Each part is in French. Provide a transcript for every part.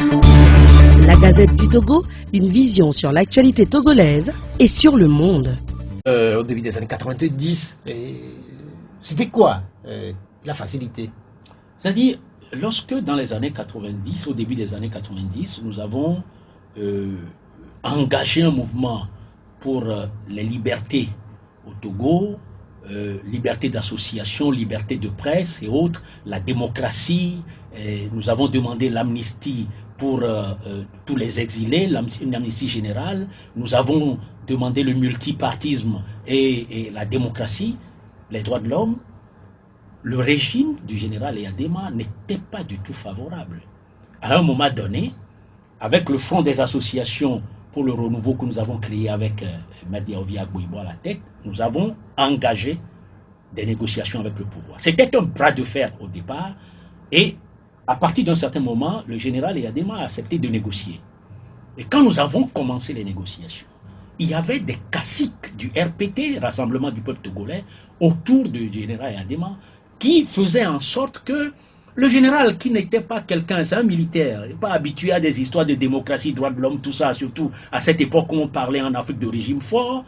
La Gazette du Togo, une vision sur l'actualité togolaise et sur le monde. Au début des années 90, c'était quoi la facilité? C'est-à-dire, lorsque dans les années 90, au début des années 90, nous avons engagé un mouvement pour les libertés au Togo, liberté d'association, liberté de presse et autres, la démocratie, nous avons demandé l'amnistie pour tous les exilés, une amnistie générale, nous avons demandé le multipartisme et la démocratie, les droits de l'homme. Le régime du général Eyadema n'était pas du tout favorable. À un moment donné, avec le Front des associations pour le renouveau que nous avons créé avec Madi Yaovi Agboibo à la tête, nous avons engagé des négociations avec le pouvoir. C'était un bras de fer au départ et à partir d'un certain moment, le général Eyadema a accepté de négocier. Et quand nous avons commencé les négociations, il y avait des caciques du RPT, Rassemblement du peuple togolais, autour du général Eyadema, qui faisaient en sorte que le général, qui n'était pas quelqu'un, c'est un militaire, pas habitué à des histoires de démocratie, droits de l'homme, tout ça, surtout à cette époque où on parlait en Afrique de régime fort,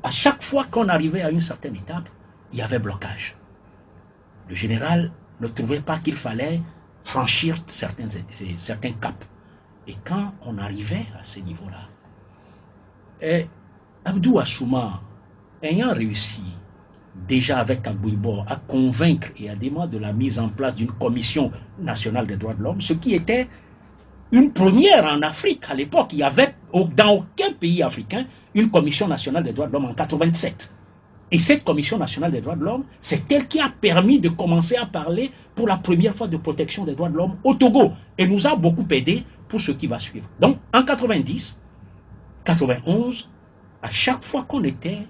à chaque fois qu'on arrivait à une certaine étape, il y avait blocage. Le général ne trouvait pas qu'il fallait franchir certains caps. Et quand on arrivait à ce niveau-là, Abdou Assouma, ayant réussi déjà avec Agboibo à convaincre Eyadema de la mise en place d'une commission nationale des droits de l'homme, ce qui était une première en Afrique à l'époque. Il y avait dans aucun pays africain une commission nationale des droits de l'homme en 87. Et cette commission nationale des droits de l'homme, c'est elle qui a permis de commencer à parler pour la première fois de protection des droits de l'homme au Togo et nous a beaucoup aidé pour ce qui va suivre. Donc en 90, 91, à chaque fois qu'on était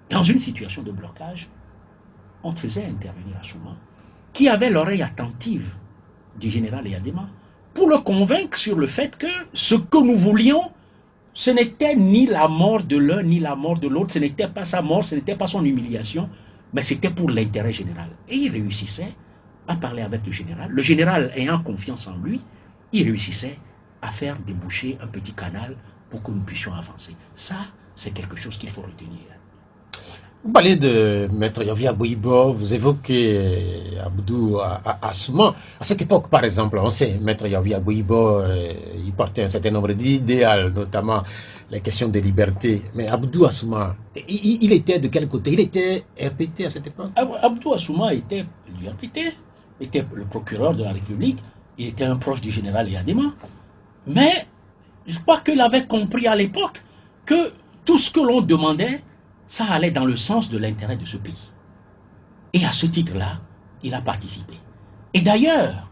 dans une situation de blocage, on faisait intervenir Assouma, qui avait l'oreille attentive du général Eyadema, pour le convaincre sur le fait que ce que nous voulions, ce n'était ni la mort de l'un ni la mort de l'autre, ce n'était pas sa mort, ce n'était pas son humiliation, mais c'était pour l'intérêt général. Et il réussissait à parler avec le général. Le général ayant confiance en lui, il réussissait à faire déboucher un petit canal pour que nous puissions avancer. Ça, c'est quelque chose qu'il faut retenir. Vous parlez de Maître Yaovi Agboibo, vous évoquez Abdou Assouma. À cette époque, par exemple, on sait, Maître Yaovi Agboibo, il portait un certain nombre d'idéaux, notamment les questions de liberté. Mais Abdou Assouma, il était de quel côté? Il était RPT à cette époque? Abdou Assouma était du RPT, était le procureur de la République, il était un proche du général Eyadema. Mais je crois qu'il avait compris à l'époque que tout ce que l'on demandait, ça allait dans le sens de l'intérêt de ce pays. Et à ce titre-là, il a participé. Et d'ailleurs,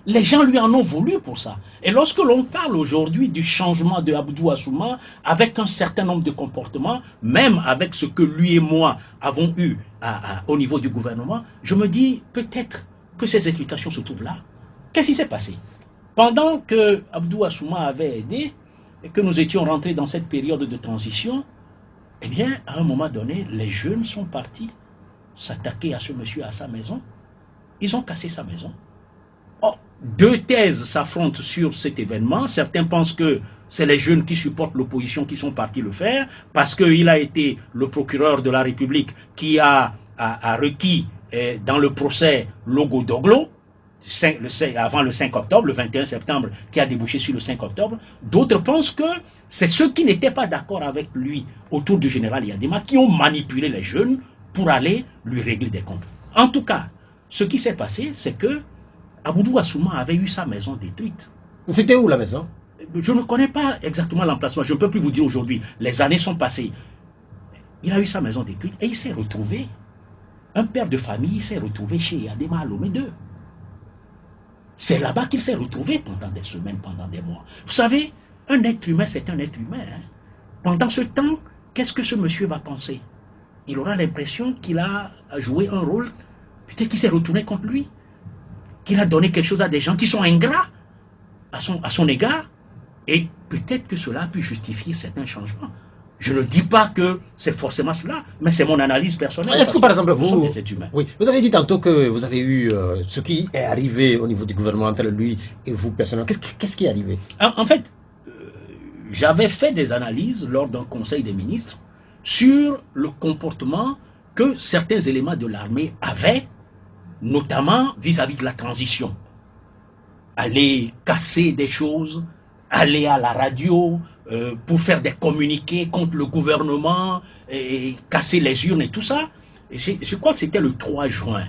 les gens lui en ont voulu pour ça. Et lorsque l'on parle aujourd'hui du changement de Abdou Assouma, avec un certain nombre de comportements, même avec ce que lui et moi avons eu au niveau du gouvernement, je me dis peut-être que ces explications se trouvent là. Qu'est-ce qui s'est passé? Pendant que Abdou Assouma avait aidé, et que nous étions rentrés dans cette période de transition, eh bien, à un moment donné, les jeunes sont partis s'attaquer à ce monsieur à sa maison. Ils ont cassé sa maison. Oh, deux thèses s'affrontent sur cet événement. Certains pensent que c'est les jeunes qui supportent l'opposition qui sont partis le faire, parce qu'il a été le procureur de la République qui a requis dans le procès Logo Doglo, avant le 5 octobre, le 21 septembre, qui a débouché sur le 5 octobre. D'autres pensent que c'est ceux qui n'étaient pas d'accord avec lui autour du général Eyadema qui ont manipulé les jeunes pour aller lui régler des comptes. En tout cas, ce qui s'est passé, c'est que Abdou Assouma avait eu sa maison détruite. C'était où la maison? Je ne connais pas exactement l'emplacement, je ne peux plus vous dire aujourd'hui. Les années sont passées. Il a eu sa maison détruite et il s'est retrouvé, un père de famille s'est retrouvé chez Eyadema à Lomé 2. C'est là-bas qu'il s'est retrouvé pendant des semaines, pendant des mois. Vous savez, un être humain, c'est un être humain. Hein. Pendant ce temps, qu'est-ce que ce monsieur va penser? Il aura l'impression qu'il a joué un rôle, peut-être qu'il s'est retourné contre lui, qu'il a donné quelque chose à des gens qui sont ingrats à son égard, et peut-être que cela a pu justifier certains changements. Je ne dis pas que c'est forcément cela, mais c'est mon analyse personnelle. Est-ce que par exemple nous sommes vous, des êtres humains. oui, vous avez dit tantôt que vous avez eu ce qui est arrivé au niveau du gouvernement entre lui et vous personnellement. Qu'est-ce qui est arrivé? En fait, j'avais fait des analyses lors d'un conseil des ministres sur le comportement que certains éléments de l'armée avaient, notamment vis-à-vis de la transition. Aller casser des choses, aller à la radio pour faire des communiqués contre le gouvernement, et casser les urnes et tout ça. Et je crois que c'était le 3 juin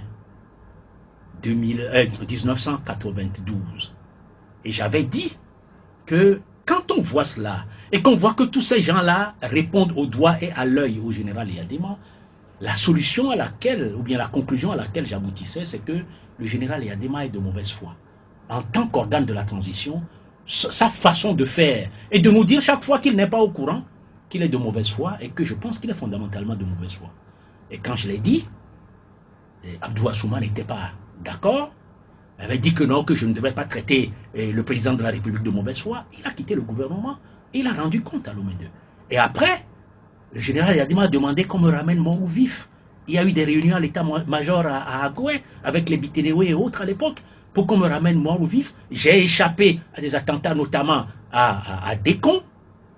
1992. Et j'avais dit que quand on voit cela, et qu'on voit que tous ces gens-là répondent au doigt et à l'œil au général Eyadema, la solution à laquelle, ou bien la conclusion à laquelle j'aboutissais, c'est que le général Eyadema est de mauvaise foi. En tant qu'organe de la transition, sa façon de faire, et de nous dire chaque fois qu'il n'est pas au courant, qu'il est de mauvaise foi, et que je pense qu'il est fondamentalement de mauvaise foi. Et quand je l'ai dit, Abdou Assouma n'était pas d'accord. Il avait dit que non, que je ne devais pas traiter le président de la République de mauvaise foi. Il a quitté le gouvernement. Et il a rendu compte à Lomé 2. Et après, le général Eyadema a demandé qu'on me ramène mort ou vif. Il y a eu des réunions à l'état-major à Agoué, avec les Biténéwé et autres à l'époque, pour qu'on me ramène mort ou vif. J'ai échappé à des attentats, notamment à Décon.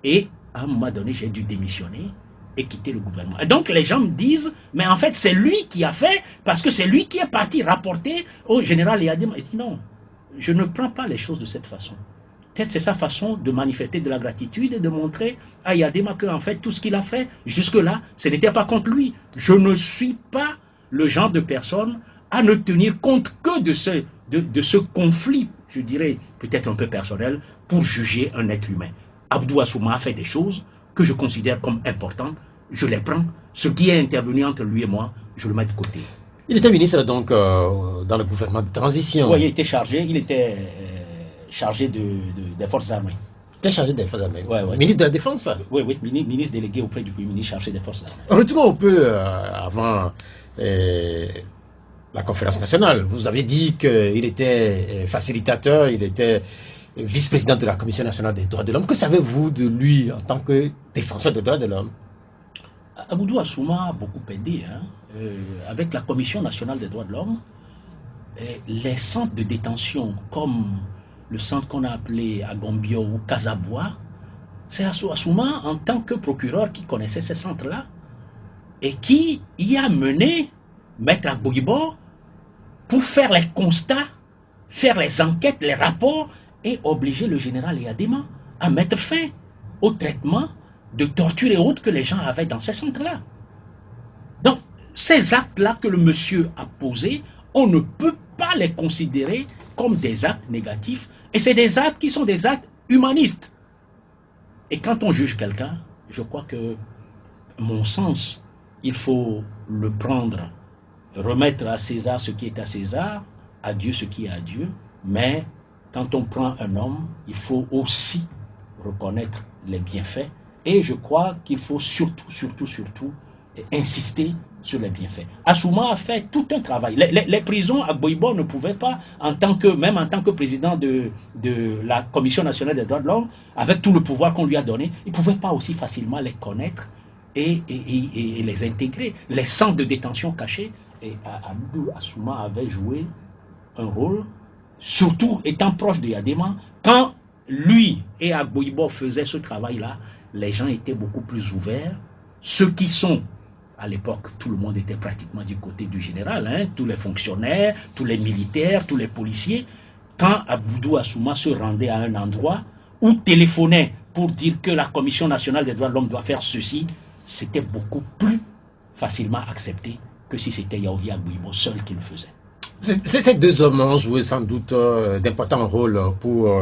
Et à un moment donné, j'ai dû démissionner et quitter le gouvernement. Et donc les gens me disent, mais en fait c'est lui qui a fait, parce que c'est lui qui est parti rapporter au général Eyadema. Il dit non, je ne prends pas les choses de cette façon. Peut-être c'est sa façon de manifester de la gratitude et de montrer à Eyadema que en fait tout ce qu'il a fait jusque-là, ce n'était pas contre lui. Je ne suis pas le genre de personne à ne tenir compte que de ce conflit, je dirais peut-être un peu personnel, pour juger un être humain. Abdou Assouma a fait des choses que je considère comme importantes, je les prends. Ce qui est intervenu entre lui et moi, je le mets de côté. Il était ministre donc dans le gouvernement de transition. Oui, il était chargé des forces armées. Il était chargé des forces armées. Ouais. Ministre de la Défense. Oui, ministre délégué auprès du Premier ministre chargé des forces armées. Retournons un peu avant la conférence nationale. Vous avez dit qu'il était facilitateur, il était vice-président de la Commission nationale des droits de l'homme. Que savez-vous de lui en tant que défenseur des droits de l'homme? Abdou Assouma a beaucoup aidé. Avec la Commission nationale des droits de l'homme, les centres de détention comme le centre qu'on a appelé Agombio ou Kazaboua, c'est Assouma en tant que procureur qui connaissait ces centres-là et qui y a mené Maître Agboibo pour faire les constats, faire les enquêtes, les rapports et obliger le général Eyadema à mettre fin au traitement de torture et autres que les gens avaient dans ces centres-là. Donc, ces actes-là que le monsieur a posés, on ne peut pas les considérer comme des actes négatifs. Et c'est des actes qui sont des actes humanistes. Et quand on juge quelqu'un, je crois que, à mon sens, il faut le prendre, remettre à César ce qui est à César, à Dieu ce qui est à Dieu, mais quand on prend un homme, il faut aussi reconnaître les bienfaits. Et je crois qu'il faut surtout insister sur les bienfaits. Assouma a fait tout un travail. Les prisons à Boibo ne pouvaient pas, même en tant que président de la Commission nationale des droits de l'homme, avec tout le pouvoir qu'on lui a donné, il ne pouvait pas aussi facilement les connaître et les intégrer. Les centres de détention cachés, et Abdou Assouma avait joué un rôle, surtout étant proche de Eyadema. Quand lui et Agboibo faisaient ce travail-là, les gens étaient beaucoup plus ouverts. Ceux qui sont, à l'époque, tout le monde était pratiquement du côté du général, tous les fonctionnaires, tous les militaires, tous les policiers. Quand Abdou Assouma se rendait à un endroit ou téléphonait pour dire que la Commission nationale des droits de l'homme doit faire ceci, c'était beaucoup plus facilement accepté que si c'était Yaovi Agboibo seul qui le faisait. Ces deux hommes ont joué sans doute d'importants rôles pour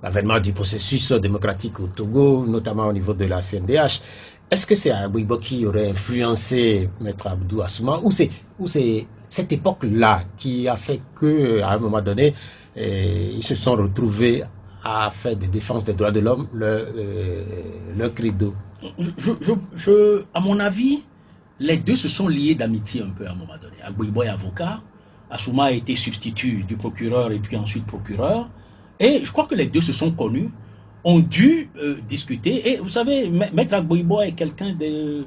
l'avènement du processus démocratique au Togo, notamment au niveau de la CNDH. Est-ce que c'est Agboibo qui aurait influencé Maître Abdou Assouma ou c'est cette époque-là qui a fait qu'à un moment donné, ils se sont retrouvés à faire des défenses des droits de l'homme leur credo? À mon avis, les deux se sont liés d'amitié un peu à un moment donné. Agboibo est avocat, Assouma a été substitut du procureur et puis ensuite procureur. Et je crois que les deux se sont connus ont dû discuter. Et vous savez, Maître Agboibo est quelqu'un de,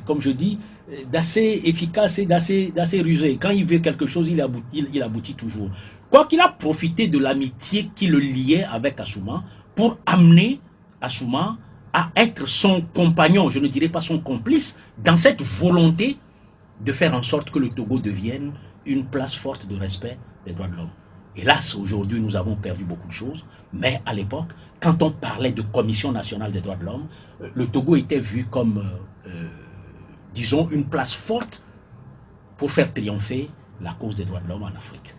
comme je dis, d'assez efficace et d'assez rusé. Quand il veut quelque chose, il aboutit toujours. Quoi qu'il a profité de l'amitié qui le liait avec Assouma pour amener Assouma à être son compagnon, je ne dirais pas son complice, dans cette volonté de faire en sorte que le Togo devienne une place forte de respect des droits de l'homme. Hélas, aujourd'hui, nous avons perdu beaucoup de choses, mais à l'époque, quand on parlait de Commission nationale des droits de l'homme, le Togo était vu comme, disons, une place forte pour faire triompher la cause des droits de l'homme en Afrique.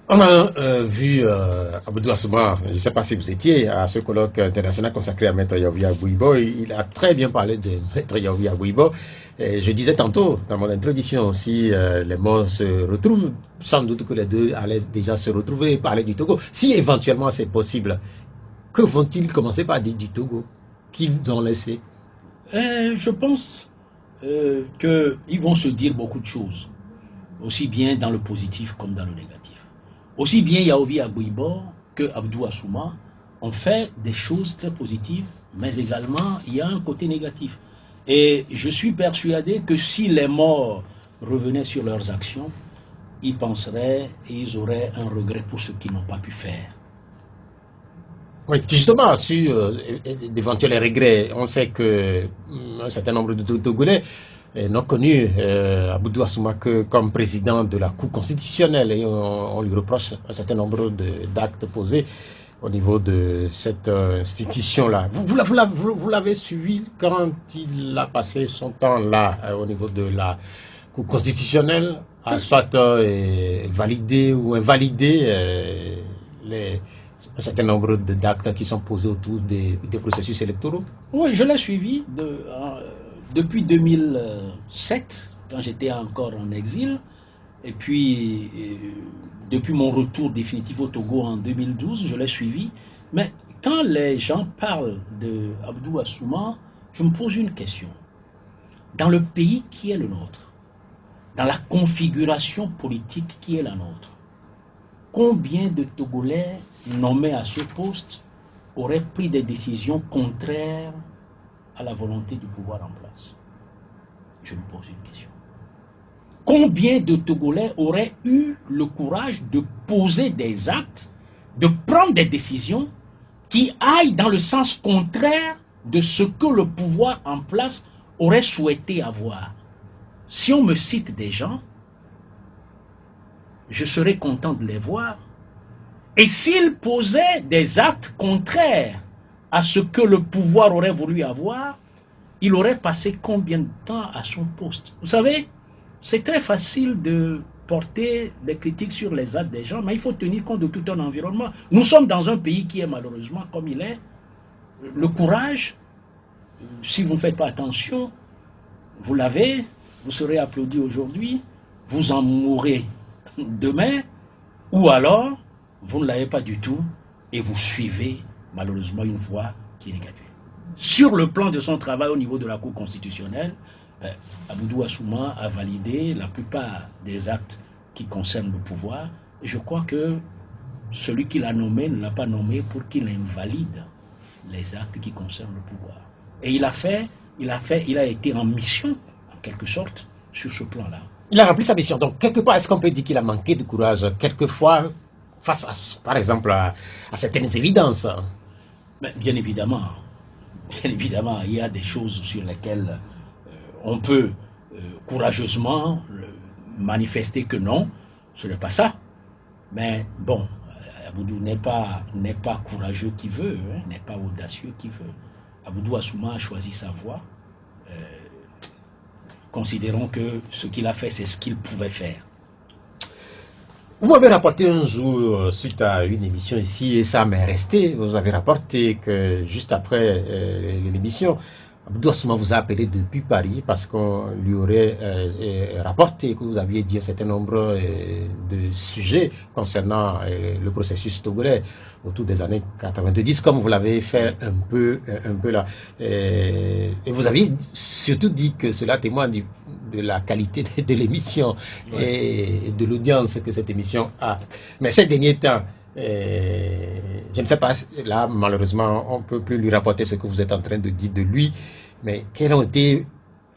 On a vu Abdou Assouma, je ne sais pas si vous étiez à ce colloque international consacré à Maître Yahouya Abouibo. Il a très bien parlé de Maître Yahouya Abouibo. Je disais tantôt, dans mon introduction aussi, les mots se retrouvent. Sans doute que les deux allaient déjà se retrouver et parler du Togo. Si éventuellement c'est possible, que vont-ils commencer par dire du Togo qu'ils ont laissé? Je pense qu'ils vont se dire beaucoup de choses, aussi bien dans le positif comme dans le négatif. Aussi bien Yahouya Abouibo que Abdou Assouma ont fait des choses très positives, mais également il y a un côté négatif. Et je suis persuadé que si les morts revenaient sur leurs actions, ils penseraient et ils auraient un regret pour ce qu'ils n'ont pas pu faire. Oui, justement, sur d'éventuels regrets, on sait que un certain nombre de Togolais n'ont connu Abdou Assouma que comme président de la Cour constitutionnelle et on lui reproche un certain nombre d'actes posés au niveau de cette institution-là. Vous l'avez suivi quand il a passé son temps là au niveau de la Cour constitutionnelle à soit valider ou invalider un certain nombre d'actes qui sont posés autour des processus électoraux? Oui, je l'ai suivi depuis 2007, quand j'étais encore en exil, et puis depuis mon retour définitif au Togo en 2012, je l'ai suivi. Mais quand les gens parlent d'Abdou Assouma, je me pose une question. Dans le pays qui est le nôtre, dans la configuration politique qui est la nôtre, combien de Togolais nommés à ce poste auraient pris des décisions contraires à la volonté du pouvoir en place? Je me pose une question. Combien de Togolais auraient eu le courage de poser des actes, de prendre des décisions qui aillent dans le sens contraire de ce que le pouvoir en place aurait souhaité avoir? Si on me cite des gens, je serais content de les voir. Et s'ils posaient des actes contraires à ce que le pouvoir aurait voulu avoir, il aurait passé combien de temps à son poste? Vous savez, c'est très facile de porter des critiques sur les actes des gens, mais il faut tenir compte de tout un environnement. Nous sommes dans un pays qui est malheureusement comme il est. Le courage, si vous ne faites pas attention, vous l'avez, vous serez applaudi aujourd'hui, vous en mourrez demain, ou alors vous ne l'avez pas du tout et vous suivez malheureusement une voie qui est négative. Sur le plan de son travail au niveau de la Cour constitutionnelle, Abdou Assouma a validé la plupart des actes qui concernent le pouvoir. Et je crois que celui qui l'a nommé ne l'a pas nommé pour qu'il invalide les actes qui concernent le pouvoir. Et il a été en mission, en quelque sorte, sur ce plan-là. Il a rempli sa mission. Donc, quelque part, est-ce qu'on peut dire qu'il a manqué de courage, quelquefois, face, par exemple, à certaines évidences? Mais bien évidemment, il y a des choses sur lesquelles on peut courageusement manifester que non, ce n'est pas ça. Mais bon, Abdou n'est pas courageux qui veut, n'est pas audacieux qui veut. Abdou Assouma a choisi sa voie. Considérons que ce qu'il a fait, c'est ce qu'il pouvait faire. Vous avez rapporté un jour, suite à une émission ici, et ça m'est resté, vous avez rapporté que juste après l'émission, Abdou Assouma vous a appelé depuis Paris parce qu'on lui aurait rapporté que vous aviez dit un certain nombre de sujets concernant le processus togolais autour des années 90, comme vous l'avez fait un peu là. Et vous aviez surtout dit que cela témoigne de la qualité de l'émission et de l'audience que cette émission a. Mais ces derniers temps, Je ne sais pas, là, malheureusement, on ne peut plus lui rapporter ce que vous êtes en train de dire de lui, mais quels ont été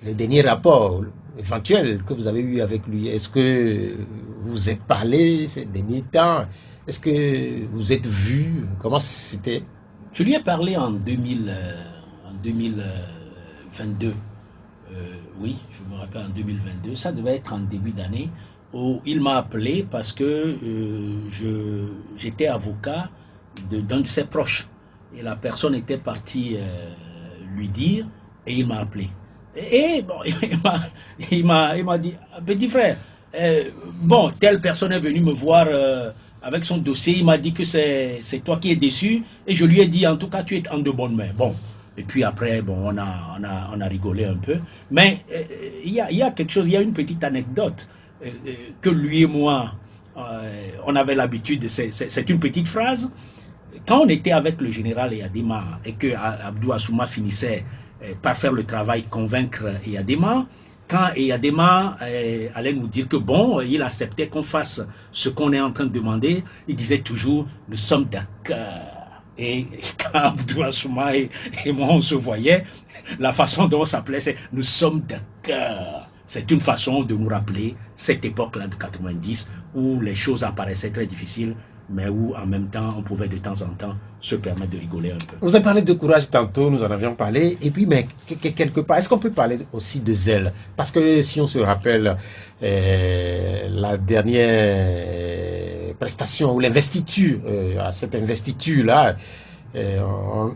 les derniers rapports éventuels que vous avez eus avec lui? Est-ce que vous vous êtes parlé ces derniers temps? Est-ce que vous êtes vus? Comment c'était? Je lui ai parlé en 2022. Oui, je me rappelle en 2022. Ça devait être en début d'année où il m'a appelé parce que j'étais avocat d'un de ses proches. Et la personne était partie lui dire et il m'a appelé. Et bon, il m'a dit, petit frère, bon, telle personne est venue me voir avec son dossier, il m'a dit que c'est toi qui es déçu, et je lui ai dit, en tout cas, tu es en de bonnes mains. Bon, et puis après, bon, on a rigolé un peu. Mais il y a quelque chose, il y a une petite anecdote que lui et moi, on avait l'habitude, c'est une petite phrase. Quand on était avec le général Eyadema et que Abdou Assouma finissait par faire le travail, convaincre Eyadema, quand Eyadema allait nous dire que bon, il acceptait qu'on fasse ce qu'on est en train de demander, il disait toujours, nous sommes d'accord. Et quand Abdou Assouma et moi on se voyait, la façon dont on s'appelait, c'est nous sommes d'accord. C'est une façon de nous rappeler cette époque-là de 90 où les choses apparaissaient très difficiles, mais où en même temps on pouvait de temps en temps se permettre de rigoler un peu. Vous avez parlé de courage tantôt, nous en avions parlé, et puis mais quelque part, est-ce qu'on peut parler aussi de zèle? Parce que si on se rappelle la dernière prestation ou l'investiture, à cette investiture-là,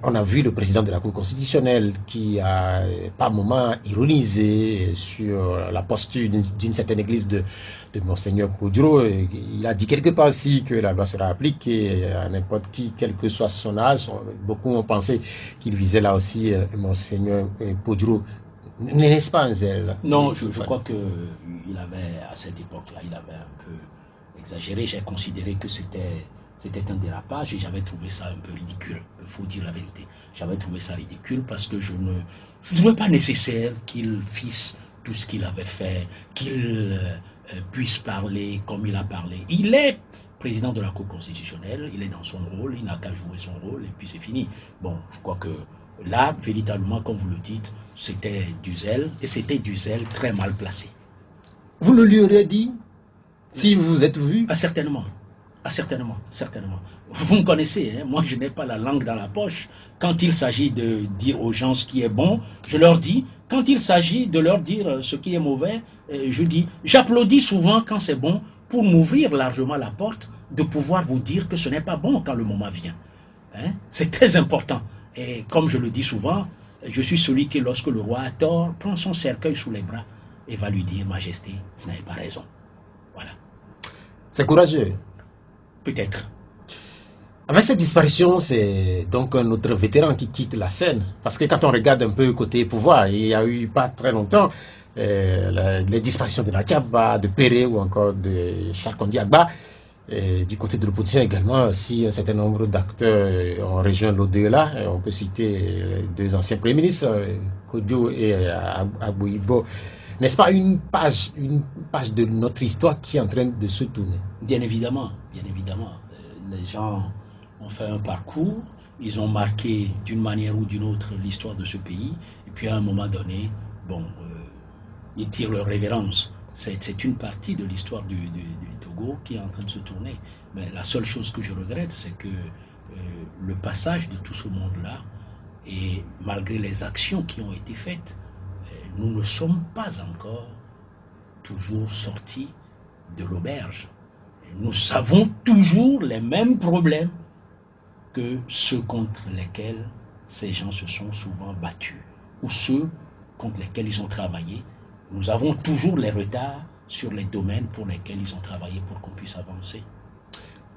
on a vu le président de la Cour constitutionnelle qui a par moment ironisé sur la posture d'une certaine église de Monseigneur Podro. Il a dit quelque part aussi que la loi sera appliquée à n'importe qui, quel que soit son âge. Beaucoup ont pensé qu'il visait là aussi Monseigneur Podro. N'est-ce pas un zèle? Non, je crois qu'il avait, à cette époque-là, il avait un peu exagéré. J'ai considéré que c'était un dérapage et j'avais trouvé ça un peu ridicule, il faut dire la vérité. J'avais trouvé ça ridicule parce que je ne trouvais pas nécessaire qu'il fisse tout ce qu'il avait fait, qu'il puisse parler comme il a parlé. Il est président de la Cour constitutionnelle, il est dans son rôle, il n'a qu'à jouer son rôle et puis c'est fini. Bon, je crois que là, véritablement, comme vous le dites, c'était du zèle et c'était du zèle très mal placé. Vous le lui aurez dit si vous vous êtes vu? Ah, certainement. Ah, certainement, certainement. Vous me connaissez, hein? Moi je n'ai pas la langue dans la poche. Quand il s'agit de dire aux gens ce qui est bon, je leur dis. Quand il s'agit de leur dire ce qui est mauvais, je dis. J'applaudis souvent quand c'est bon pour m'ouvrir largement la porte de pouvoir vous dire que ce n'est pas bon quand le moment vient. Hein? C'est très important. Et comme je le dis souvent, je suis celui qui, lorsque le roi a tort, prend son cercueil sous les bras et va lui dire, Majesté, vous n'avez pas raison. Voilà. C'est courageux. Peut-être. Avec cette disparition, c'est donc un autre vétéran qui quitte la scène. Parce que quand on regarde un peu côté pouvoir, il y a eu pas très longtemps les disparitions de Nathiaba, de Péré ou encore de Charkondi Agba. Du côté de l'opposition également, aussi un certain nombre d'acteurs ont rejoint l'au-delà. On peut citer les deux anciens premiers ministres, Kodjo et Abouibo. N'est-ce pas une page de notre histoire qui est en train de se tourner? Bien évidemment, bien évidemment. Les gens ont fait un parcours, ils ont marqué d'une manière ou d'une autre l'histoire de ce pays, et puis à un moment donné, bon, ils tirent leur révérence. C'est une partie de l'histoire du Togo qui est en train de se tourner. Mais la seule chose que je regrette, c'est que le passage de tout ce monde-là, et malgré les actions qui ont été faites, nous ne sommes pas encore toujours sortis de l'auberge. Nous avons toujours les mêmes problèmes que ceux contre lesquels ces gens se sont souvent battus, ou ceux contre lesquels ils ont travaillé. Nous avons toujours les retards sur les domaines pour lesquels ils ont travaillé pour qu'on puisse avancer.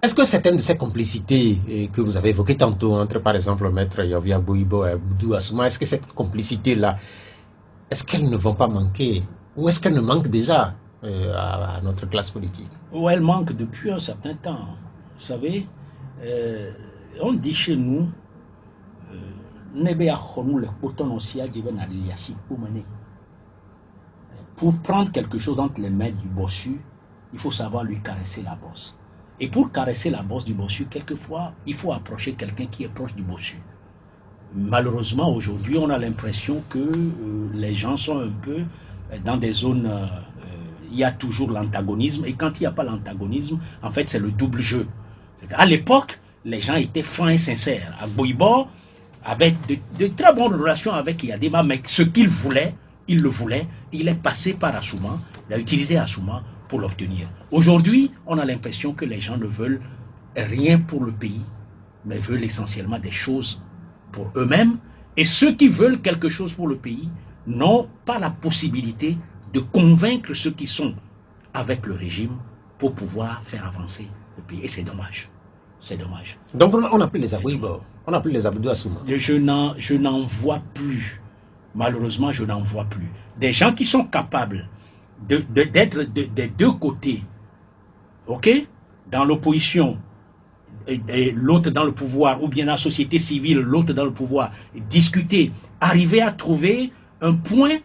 Est-ce que certaines de ces complicités que vous avez évoquées tantôt entre, par exemple, Maître Yavia Boibo et Abdou Assouma, est-ce que cette complicité-là, est-ce qu'elles ne vont pas manquer? Ou est-ce qu'elles ne manquent déjà à notre classe politique? Ou elles manquent depuis un certain temps. Vous savez, on dit chez nous, pour prendre quelque chose entre les mains du bossu, il faut savoir lui caresser la bosse. Et pour caresser la bosse du bossu, quelquefois, il faut approcher quelqu'un qui est proche du bossu. Malheureusement, aujourd'hui, on a l'impression que les gens sont un peu dans des zones... il y a toujours l'antagonisme. Et quand il n'y a pas l'antagonisme, en fait, c'est le double jeu. À l'époque, les gens étaient francs et sincères. Agboibo avait de très bonnes relations avec Yadema, mais ce qu'il voulait, il le voulait. Il est passé par Assouma, il a utilisé Assouma pour l'obtenir. Aujourd'hui, on a l'impression que les gens ne veulent rien pour le pays, mais veulent essentiellement des choses pour eux-mêmes. Et ceux qui veulent quelque chose pour le pays n'ont pas la possibilité de convaincre ceux qui sont avec le régime pour pouvoir faire avancer le pays. Et c'est dommage. C'est dommage. Donc on n'a plus les Agboibo, on n'a plus les Abdou Assouma. Je n'en vois plus. Malheureusement, je n'en vois plus. Des gens qui sont capables d'être des deux côtés, ok, dans l'opposition, et l'autre dans le pouvoir, ou bien la société civile, l'autre dans le pouvoir, discuter, arriver à trouver un point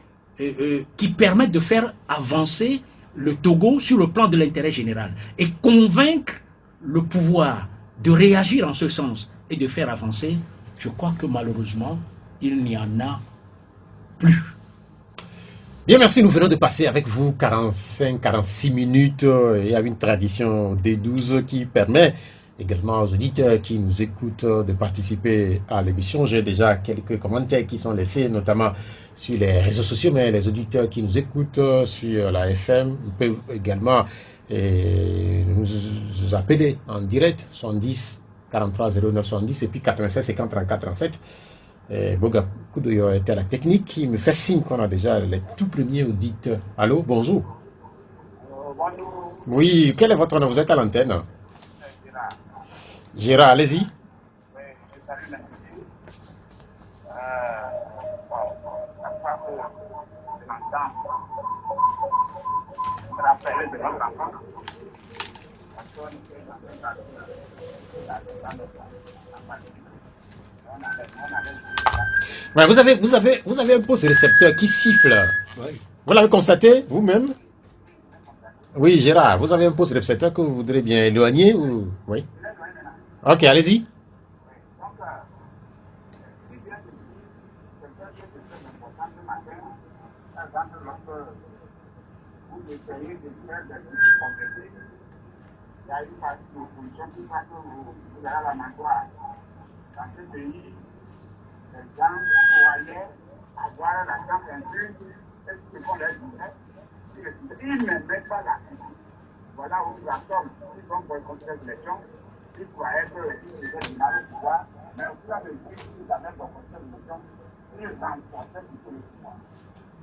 qui permette de faire avancer le Togo sur le plan de l'intérêt général et convaincre le pouvoir de réagir en ce sens et de faire avancer, je crois que malheureusement, il n'y en a plus. Bien, merci. Nous venons de passer avec vous 45-46 minutes. Il y a une tradition D12 qui permet également aux auditeurs qui nous écoutent de participer à l'émission. J'ai déjà quelques commentaires qui sont laissés, notamment sur les réseaux sociaux, mais les auditeurs qui nous écoutent sur la FM peuvent également nous appeler en direct, 70 43 09 70 et puis 96 50 34 37. Boga Koudoyo était à la technique qui me fait signe qu'on a déjà les tout premiers auditeurs. Allô, bonjour. Bonjour. Oui, quel est votre nom? Vous êtes à l'antenne. Gérard. Gérard, allez-y. Oui, je salue l'invité. La fois où je l'entends, je me rappelle de notre enfant. Parce qu'on était dans Ouais, vous avez un poste récepteur qui siffle. Oui. Vous l'avez constaté vous-même? Oui, Gérard, vous avez un poste récepteur que vous voudrez bien éloigner ou... Oui. Ok, allez-y. Donc, si bien que quelque chose de très important ce matin, par exemple, lorsque vous essayez de faire des petites compétences, il y a une partie de l'opposition qui croit que vous avez la mangeoire. Dans ce pays, les gens croyaient avoir la chance un peu, et ce qu'on leur disait, ils ne mettent pas la critique. Voilà où nous en sommes. Ils ont boycotté les élections. Ils croyaient qu'ils étaient finale au pouvoir, mais au fur et à mesure qu'ils avaient boycotté les élections, ils renforçaient plutôt le pouvoir.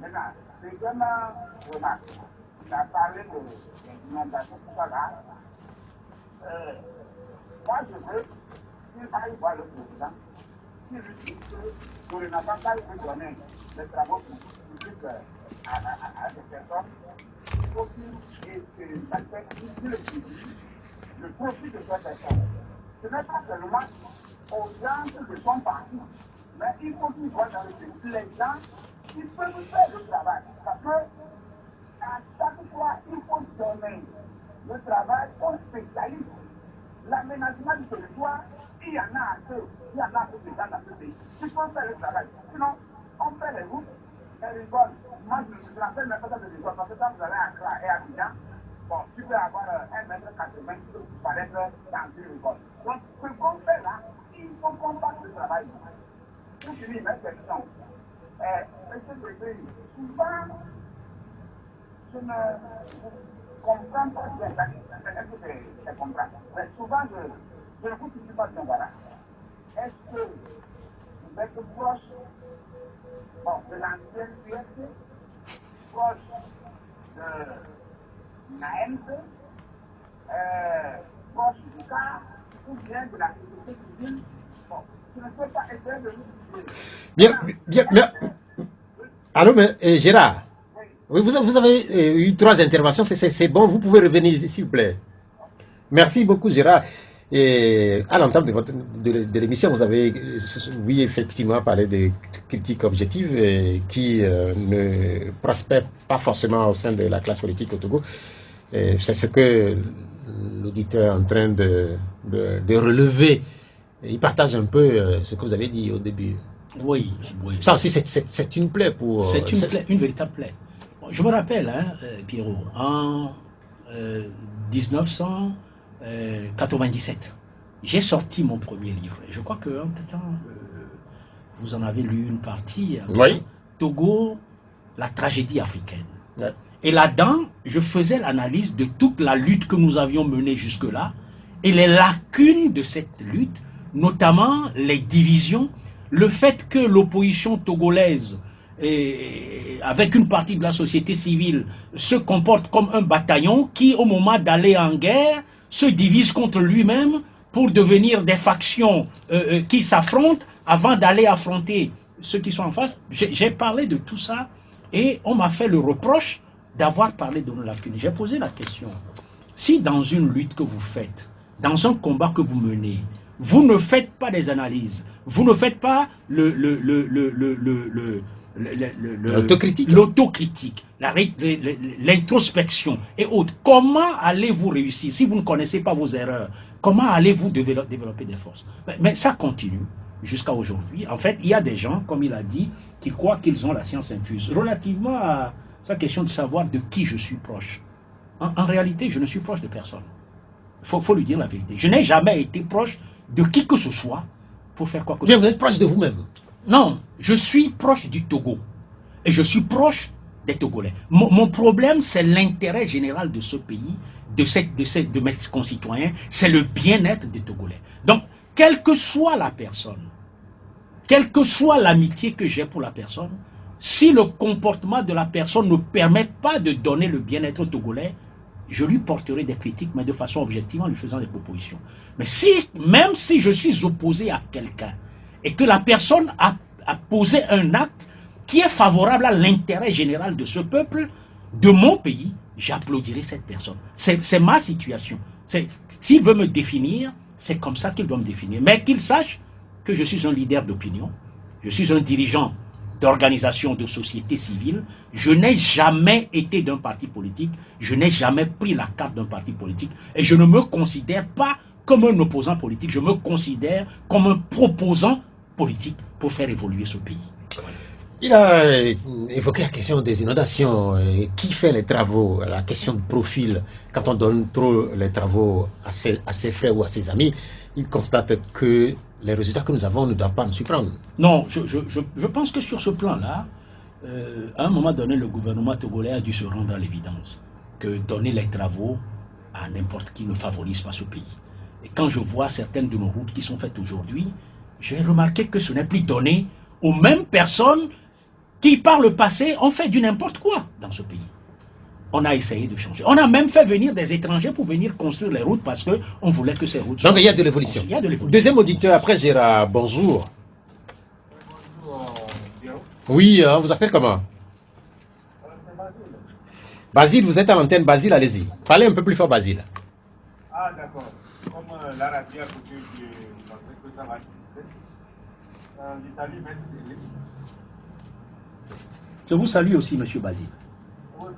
Maintenant, c'est vraiment remarque. Il a parlé de l'inondation, tout ça là. Moi, je veux qu'il aille voir le président, qu'il lui dise que pour ne pas donner les travaux publics à des personnes, il faut qu'il le profit de cette personne. Ce n'est pas seulement aux gens qui sont partis, mais il faut qu'ils voient dans le pays les gens qui peuvent faire le travail. Parce que à chaque fois, il faut donner le travail aux spécialistes. L'aménagement du territoire, il y en a assez, il y en a assez de gens dans ce pays qui peuvent faire le travail. Sinon, on fait les routes, elles rigolent. Moi, je me rappelle même pas de rigole, parce que quand vous allez à Accra et à Abidjan, bon, tu peux avoir 1,80 m pour paraître dans une rigole. Donc, ce qu'on fait là, il faut qu'on fasse le travail. Pour finir ma question, monsieur Bébé, souvent, je ne comprends pas bien, est-ce que c'est comprendre? Mais souvent, je ne vous dis pas bien, voilà. Est-ce que vous êtes proche de l'ancienne USC, proche de l'ANP, proche du CAR, ou bien de la société civile? Bon, je ne peux pas essayer de vous dire. Bien. Allô, mais, Gérard? Oui, vous avez eu 3 interventions, c'est bon, vous pouvez revenir, s'il vous plaît. Merci beaucoup, Gérard. Et à l'entame de l'émission, vous avez, oui, effectivement, parlé de critiques objectives qui ne prospèrent pas forcément au sein de la classe politique au Togo. C'est ce que l'auditeur en train de relever. Il partage un peu ce que vous avez dit au début. Oui, oui. Ça aussi, c'est une plaie pour... C'est une plaie, une véritable plaie. Bon, je me rappelle, hein, Pierrot, en 1997, j'ai sorti mon premier livre. Je crois qu'en temps, vous en avez lu une partie. Oui. Togo, la tragédie africaine. Ouais. Et là-dedans, je faisais l'analyse de toute la lutte que nous avions menée jusque-là et les lacunes de cette lutte, notamment les divisions, le fait que l'opposition togolaise, avec une partie de la société civile, se comporte comme un bataillon qui, au moment d'aller en guerre, se divise contre lui-même pour devenir des factions qui s'affrontent avant d'aller affronter ceux qui sont en face. J'ai parlé de tout ça et on m'a fait le reproche d'avoir parlé de nos lacunes. J'ai posé la question. Si dans une lutte que vous faites, dans un combat que vous menez, vous ne faites pas des analyses, vous ne faites pas l'autocritique, l'introspection et autres, comment allez-vous réussir si vous ne connaissez pas vos erreurs? Comment allez-vous développer des forces? Mais ça continue jusqu'à aujourd'hui. En fait, il y a des gens, comme il a dit, qui croient qu'ils ont la science infuse. Relativement à sa question de savoir de qui je suis proche. En réalité, je ne suis proche de personne. Il faut lui dire la vérité. Je n'ai jamais été proche de qui que ce soit pour faire quoi que ce soit. Vous êtes proche de vous-même? Non, je suis proche du Togo. Et je suis proche des Togolais. Mon problème, c'est l'intérêt général de ce pays, de mes concitoyens. C'est le bien-être des Togolais. Donc, quelle que soit la personne, quelle que soit l'amitié que j'ai pour la personne, si le comportement de la personne ne permet pas de donner le bien-être togolais, je lui porterai des critiques, mais de façon objective en lui faisant des propositions. Mais même si je suis opposé à quelqu'un et que la personne a posé un acte qui est favorable à l'intérêt général de ce peuple, de mon pays, j'applaudirai cette personne. C'est ma situation. S'il veut me définir, c'est comme ça qu'il doit me définir. Mais qu'il sache que je suis un leader d'opinion, je suis un dirigeant d'organisation de société civile, je n'ai jamais été d'un parti politique, je n'ai jamais pris la carte d'un parti politique et je ne me considère pas comme un opposant politique, je me considère comme un proposant politique pour faire évoluer ce pays. Il a évoqué la question des inondations. Qui fait les travaux? La question de profil. Quand on donne trop les travaux à ses frères ou à ses amis, il constate que les résultats que nous avons ne doivent pas nous surprendre. Non, je pense que sur ce plan-là, à un moment donné, le gouvernement togolais a dû se rendre à l'évidence que donner les travaux à n'importe qui ne favorise pas ce pays. Et quand je vois certaines de nos routes qui sont faites aujourd'hui, j'ai remarqué que ce n'est plus donné aux mêmes personnes qui, par le passé, ont fait du n'importe quoi dans ce pays. On a essayé de changer. On a même fait venir des étrangers pour venir construire les routes parce qu'on voulait que ces routes... Donc il y a de l'évolution. Il y a de l'évolution. Deuxième auditeur, après Gérard, bonjour. Oui, on vous appelle comment? Basile, vous êtes à l'antenne. Basile, allez-y. Parlez un peu plus fort, Basile. Ah, d'accord. Comme la radio à côté, je pensais que ça va être. L'Italie, même. Je vous salue aussi, monsieur Basile. Ok.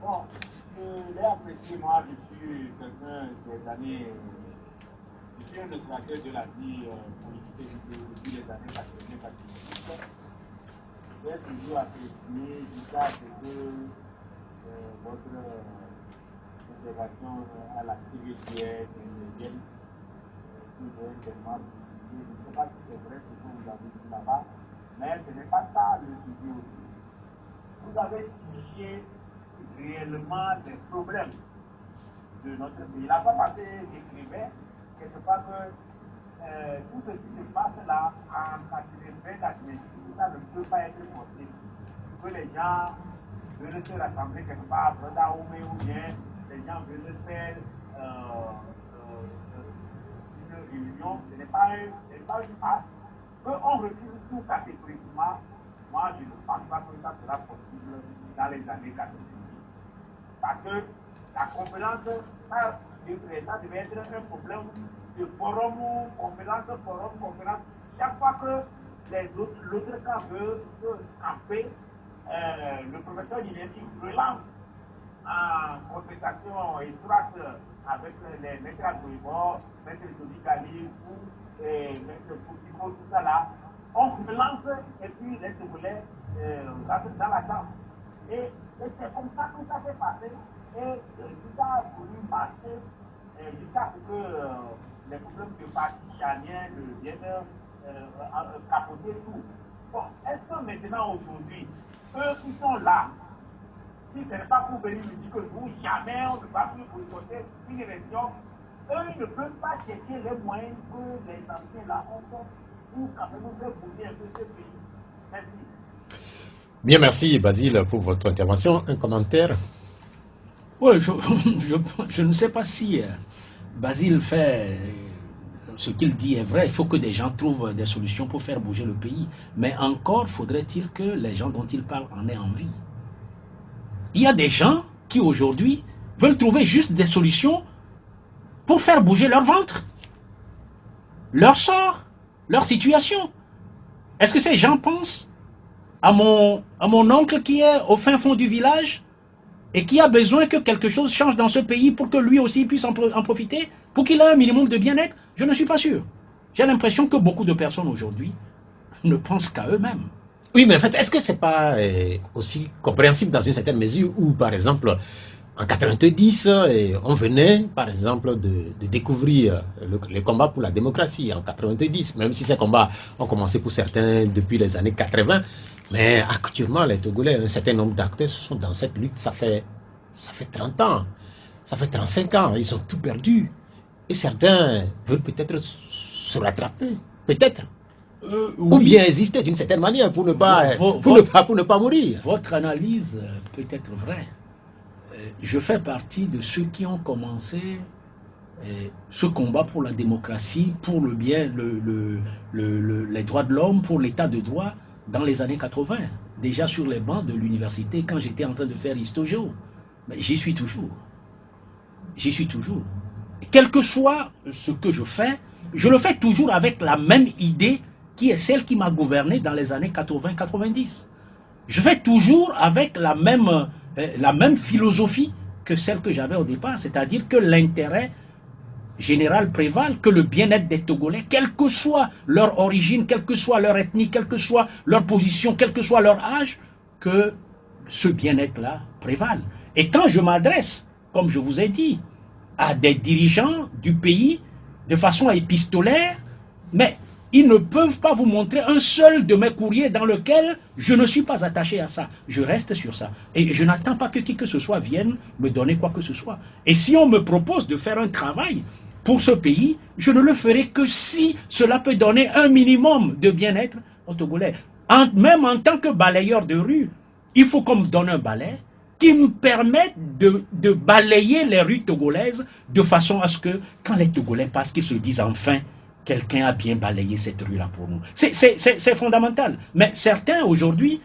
Bon, j'ai apprécié, moi, je suis quelqu'un des années. Je suis un observateur de la vie politique depuis les années 80-90. J'ai toujours apprécié jusqu'à ce que votre observation à la CVGN vienne toujours tellement. Je ne sais pas si c'est vrai ce que vous avez dit là-bas, mais ce n'est pas ça le sujet aussi. Vous avez signifié réellement les problèmes de notre pays. La fois passée, j'écrivais quelque part que tout ce qui se passe là en 80-90, ça ne peut pas être possible. Que les gens veulent se rassembler quelque part à Bradaoumé ou bien les gens veulent faire une réunion, ce n'est pas une passe. On refuse tout catégoriquement. Moi, je ne pense pas que ça sera possible dans les années 90. Parce que la conférence, ça devait être un problème de forum, conférence. Chaque fois que l'autre camp veut camper, le professeur Guinéen relance en contestation étroite avec les maîtres Agbouibor, maîtres Tobi Kali, maîtres Poutico, tout ça là. On se lance et puis les Togolais dans la danse. Et c'est comme ça que ça s'est passé. Et tout a voulu marcher jusqu'à ce que les problèmes de parti charnière deviennent capoter tout. Bon, est-ce que maintenant, aujourd'hui, eux qui sont là, si ce n'est pas pour venir me dire que nous, jamais on ne va plus boycotter une élection, eux, ils ne peuvent pas chercher les moyens que les anciens là ont fait pour quand même nous faire bouger un peu ce pays. Merci. Bien, merci Basile pour votre intervention. Un commentaire? Oui, je ne sais pas si Basile fait ce qu'il dit est vrai. Il faut que des gens trouvent des solutions pour faire bouger le pays. Mais encore faudrait-il que les gens dont il parle en aient envie. Il y a des gens qui aujourd'hui veulent trouver juste des solutions pour faire bouger leur ventre, leur sort, leur situation. Est-ce que ces gens pensent à mon oncle qui est au fin fond du village et qui a besoin que quelque chose change dans ce pays pour que lui aussi puisse en profiter, pour qu'il ait un minimum de bien-être? Je ne suis pas sûr. J'ai l'impression que beaucoup de personnes aujourd'hui ne pensent qu'à eux-mêmes. Oui, mais en fait, est-ce que c'est pas aussi compréhensible dans une certaine mesure où, par exemple, en 90, on venait, par exemple, de découvrir le combat pour la démocratie en 90, même si ces combats ont commencé pour certains depuis les années 80, mais actuellement, les Togolais, un certain nombre d'acteurs sont dans cette lutte, ça fait 30 ans, ça fait 35 ans, ils ont tout perdu. Et certains veulent peut-être se rattraper, peut-être. Oui. Ou bien exister d'une certaine manière pour ne pas mourir. Votre analyse peut être vraie. Je fais partie de ceux qui ont commencé ce combat pour la démocratie, pour le bien, les droits de l'homme, pour l'état de droit dans les années 80. Déjà sur les bancs de l'université quand j'étais en train de faire Histo-Géo. Mais j'y suis toujours. J'y suis toujours. Et quel que soit ce que je le fais toujours avec la même idée qui est celle qui m'a gouverné dans les années 80-90. Je fais toujours avec la même philosophie que celle que j'avais au départ, c'est-à-dire que l'intérêt général prévale, que le bien-être des Togolais, quelle que soit leur origine, quelle que soit leur ethnie, quelle que soit leur position, quel que soit leur âge, que ce bien-être-là prévale. Et quand je m'adresse, comme je vous ai dit, à des dirigeants du pays de façon épistolaire, mais ils ne peuvent pas vous montrer un seul de mes courriers dans lequel je ne suis pas attaché à ça. Je reste sur ça. Et je n'attends pas que qui que ce soit vienne me donner quoi que ce soit. Et si on me propose de faire un travail pour ce pays, je ne le ferai que si cela peut donner un minimum de bien-être aux Togolais. Même en tant que balayeur de rue, il faut qu'on me donne un balai qui me permette de balayer les rues togolaises de façon à ce que, quand les Togolais passent, qu'ils se disent enfin, quelqu'un a bien balayé cette rue-là pour nous. C'est fondamental. Mais certains, aujourd'hui,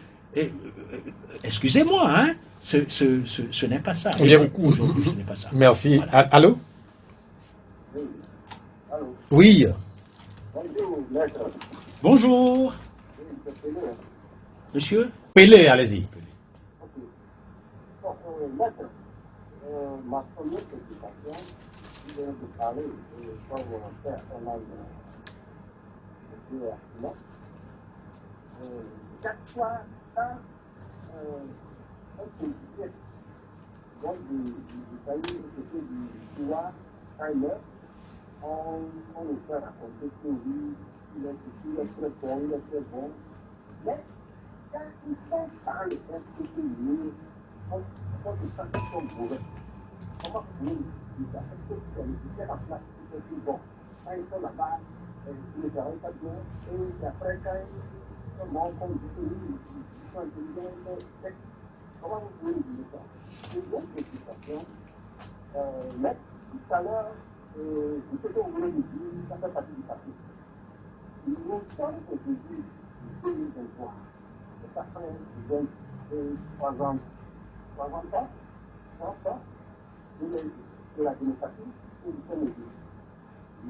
excusez-moi, hein, ce n'est pas ça. Et beaucoup, aujourd'hui, ce n'est pas ça. Merci. Voilà. Allô? Oui. Allô? Oui. Bonjour, maître. Bonjour. Oui, c'est Pelé. Monsieur? Pelé, allez-y. Ok. Donc, maître, ma première préoccupation, je viens de parler comme faire un an de là. Chaque fois, quand un policier donc du pays, c'était du pouvoir, quand il meurt, on nous fait raconter que oui, il est très bon, il est très bon. Mais quand ils sont dans le fait que nous, on se sent qu'ils sont mauvais. Comment vous dites ça? Est-ce que c'est le la place qui est plus bon? Quand ils sont là-bas, ils ne travaillent pas bien, et après, quand ils sont morts, comme dit que oui, ils sont intelligents, comment vous pouvez dire ça? C'est une autre explication. Mais tout à l'heure, tout ce que vous voulez nous dire, ça fait partie du passé. Nous sommes aujourd'hui 2023. C'est après 3 ans, 3 ans, de la démocratie, où nous sommes aujourd'hui.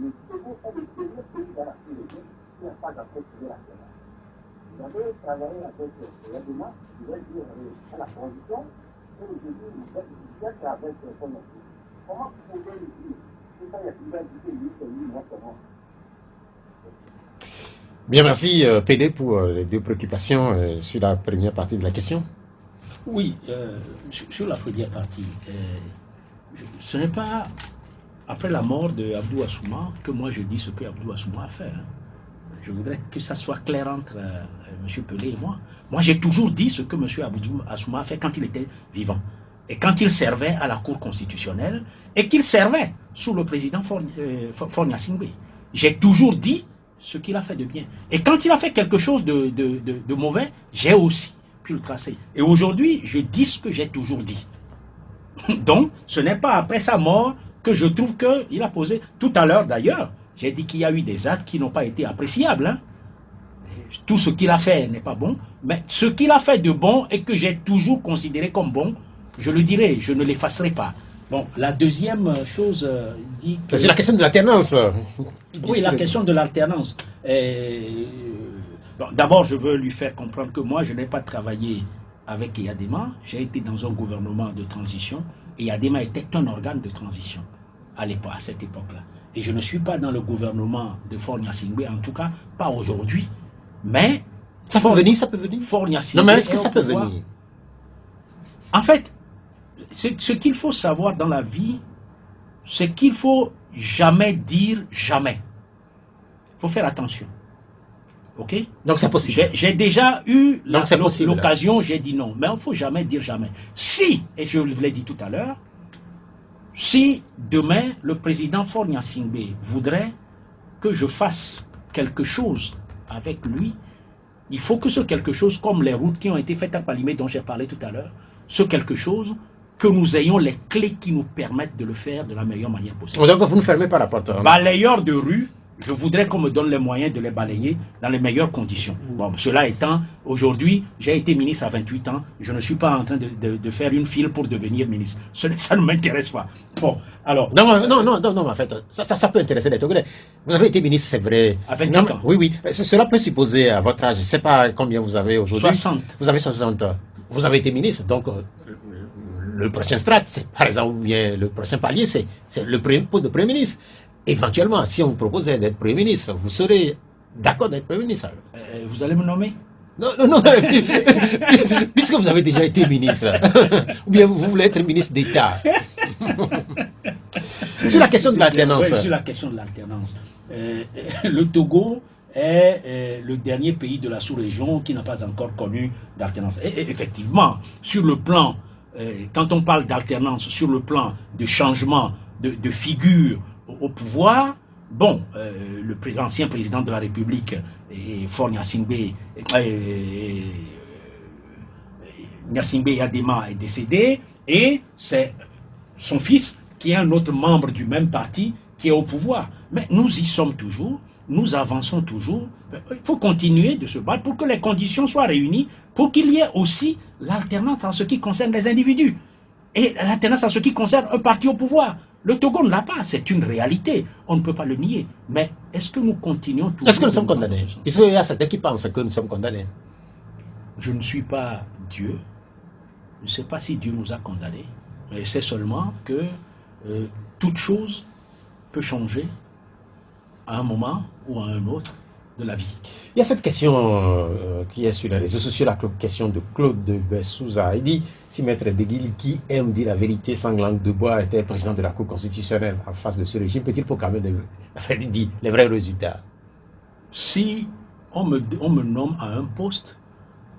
Le Togo est le premier pays dans la sous-région qui n'a pas d'enquête sur la terre. Vous avez travaillé avec le gouvernement, je vais dire, à la transition, Comment vous pouvez le dire? C'est ça, il y a une identité, moi, comment? Bien, merci PD pour les deux préoccupations sur la première partie de la question. Oui, sur la première partie, ce n'est pas après la mort de Abdou Assouma que moi je dis ce que Abdou Assouma a fait. Hein. Je voudrais que ça soit clair entre M. Pelé et moi. Moi j'ai toujours dit ce que M. Abdou Assouma a fait quand il était vivant. Et quand il servait à la Cour constitutionnelle et qu'il servait sous le président Faure Gnassingbé. J'ai toujours dit ce qu'il a fait de bien. Et quand il a fait quelque chose de mauvais, j'ai aussi pu le tracer. Et aujourd'hui, je dis ce que j'ai toujours dit. Donc, ce n'est pas après sa mort que je trouve qu'il a posé. Tout à l'heure, d'ailleurs, j'ai dit qu'il y a eu des actes qui n'ont pas été appréciables. Hein. Tout ce qu'il a fait n'est pas bon, mais ce qu'il a fait de bon et que j'ai toujours considéré comme bon, je le dirai, je ne l'effacerai pas. Bon, la deuxième chose dit que... C'est la question de l'alternance. Oui, la question de l'alternance. Bon, d'abord, je veux lui faire comprendre que moi, je n'ai pas travaillé avec Eyadema. J'ai été dans un gouvernement de transition. Et Eyadema était un organe de transition à cette époque-là. Et je ne suis pas dans le gouvernement de Faure Gnassingbé, en tout cas, pas aujourd'hui. Mais... Ça peut venir, ça peut venir. Faure Gnassingbé... Non, mais est-ce que ça peut venir? En fait, ce qu'il faut savoir dans la vie, c'est qu'il faut jamais dire jamais. Il faut faire attention. Ok? Donc c'est possible. J'ai déjà eu l'occasion, j'ai dit non. Mais il ne faut jamais dire jamais. Si, et je vous l'ai dit tout à l'heure, si demain le président Faure Gnassingbé voudrait que je fasse quelque chose avec lui, il faut que ce quelque chose, comme les routes qui ont été faites à Palimé dont j'ai parlé tout à l'heure, ce quelque chose, que nous ayons les clés qui nous permettent de le faire de la meilleure manière possible. Donc vous ne fermez pas la porte. Balayeur de rue, je voudrais qu'on me donne les moyens de les balayer dans les meilleures conditions. Bon, cela étant, aujourd'hui, j'ai été ministre à 28 ans, je ne suis pas en train de faire une file pour devenir ministre. Ça ne m'intéresse pas. Bon, alors... Non, en fait, ça peut intéresser les Togolais. Vous avez été ministre, c'est vrai. À 28 ans. Oui. Cela peut supposer à votre âge, je ne sais pas combien vous avez aujourd'hui. 60. Vous avez 60 ans. Vous avez été ministre, donc le prochain strat, par exemple, bien le prochain palier, c'est le poste de Premier ministre. Éventuellement, si on vous propose d'être Premier ministre, vous serez d'accord d'être Premier ministre. Vous allez me nommer? Non, puisque vous avez déjà été ministre, ou bien vous voulez être ministre d'État. Sur la question de l'alternance. Oui, sur la question de l'alternance. Le Togo est le dernier pays de la sous-région qui n'a pas encore connu d'alternance. Et effectivement, sur le plan, quand on parle d'alternance, sur le plan de changement de figure au pouvoir, bon, l'ancien président de la République, Faure Gnassingbé, Gnassingbé Eyadema est décédé, et c'est son fils, qui est un autre membre du même parti, qui est au pouvoir. Mais nous y sommes toujours, nous avançons toujours. Il faut continuer de se battre pour que les conditions soient réunies, pour qu'il y ait aussi l'alternance en ce qui concerne les individus. Et l'alternance en ce qui concerne un parti au pouvoir. Le Togo ne l'a pas, c'est une réalité. On ne peut pas le nier. Mais est-ce que nous continuons toujours? Est-ce que nous sommes condamnés? Est-ce qu'il y a certains qui pensent que nous sommes condamnés? Je ne suis pas Dieu. Je ne sais pas si Dieu nous a condamnés. Mais c'est seulement que toute chose peut changer à un moment ou à un autre de la vie. Il y a cette question qui est sur les réseaux sociaux, la question de Claude de Bessouza. Il dit, si Maître Deguil, qui aime dire la vérité sans langue de bois, était président de la Cour constitutionnelle en face de ce régime, peut-il proclamer les vrais résultats? Si on me nomme à un poste,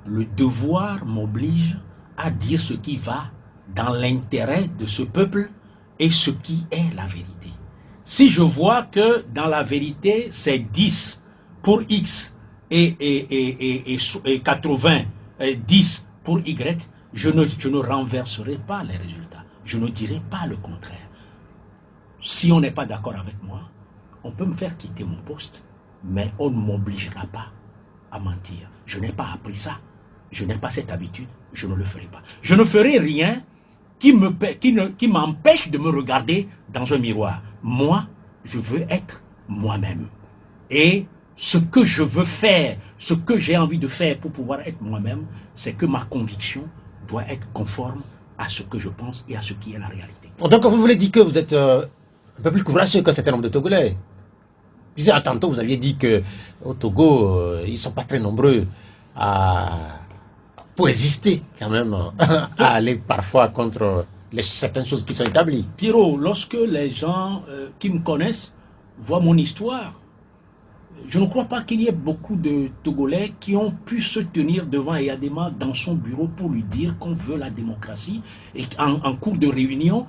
le devoir m'oblige à dire ce qui va dans l'intérêt de ce peuple et ce qui est la vérité. Si je vois que dans la vérité, c'est 10 pour X et 80, 10 pour Y, je ne renverserai pas les résultats. Je ne dirai pas le contraire. Si on n'est pas d'accord avec moi, on peut me faire quitter mon poste, mais on ne m'obligera pas à mentir. Je n'ai pas appris ça. Je n'ai pas cette habitude. Je ne le ferai pas. Je ne ferai rien qui m'empêche de me regarder dans un miroir. Moi, je veux être moi-même. Et ce que je veux faire, ce que j'ai envie de faire pour pouvoir être moi-même, c'est que ma conviction doit être conforme à ce que je pense et à ce qui est la réalité. Donc vous voulez dire que vous êtes un peu plus courageux qu'un certain nombre de Togolais. Puis tantôt vous aviez dit qu'au Togo, ils ne sont pas très nombreux pour exister quand même, à aller parfois contre certaines choses qui sont établies. Pierrot, lorsque les gens qui me connaissent voient mon histoire, je ne crois pas qu'il y ait beaucoup de Togolais qui ont pu se tenir devant Eyadema dans son bureau pour lui dire qu'on veut la démocratie et en cours de réunion,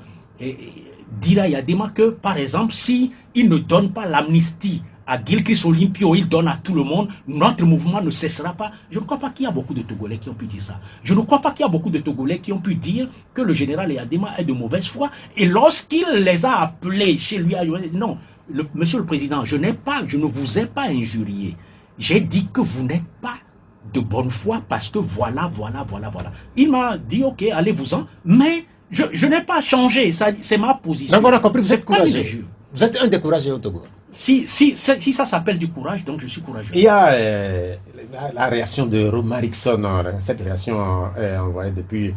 dire à Eyadema que, par exemple, si il ne donne pas l'amnistie à Gilchrist Olympio, il donne à tout le monde, notre mouvement ne cessera pas. Je ne crois pas qu'il y a beaucoup de Togolais qui ont pu dire ça. Je ne crois pas qu'il y a beaucoup de Togolais qui ont pu dire que le général Eyadema est de mauvaise foi. Et lorsqu'il les a appelés chez lui, non, Monsieur le Président, je ne vous ai pas injurié. J'ai dit que vous n'êtes pas de bonne foi parce que voilà. Il m'a dit, ok, allez-vous-en, mais je n'ai pas changé, c'est ma position. Donc on a compris que vous êtes courageux. Vous êtes un des courageux au Togo. Si ça s'appelle du courage, donc je suis courageux. Il y a la réaction de Romain Rickson, cette réaction est envoyée depuis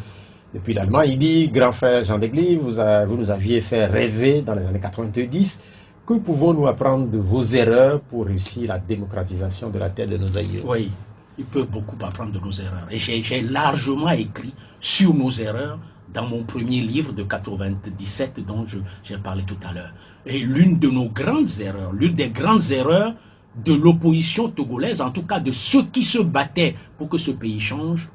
l'Allemagne. Il dit, grand frère Jean Degli, vous nous aviez fait rêver dans les années 90. Que pouvons-nous apprendre de vos erreurs pour réussir la démocratisation de la terre de nos aïeux? Oui, il peut beaucoup apprendre de nos erreurs. Et j'ai largement écrit sur nos erreurs dans mon premier livre de 97 dont j'ai parlé tout à l'heure. Et l'une de nos grandes erreurs, l'une des grandes erreurs de l'opposition togolaise, en tout cas de ceux qui se battaient pour que ce pays change,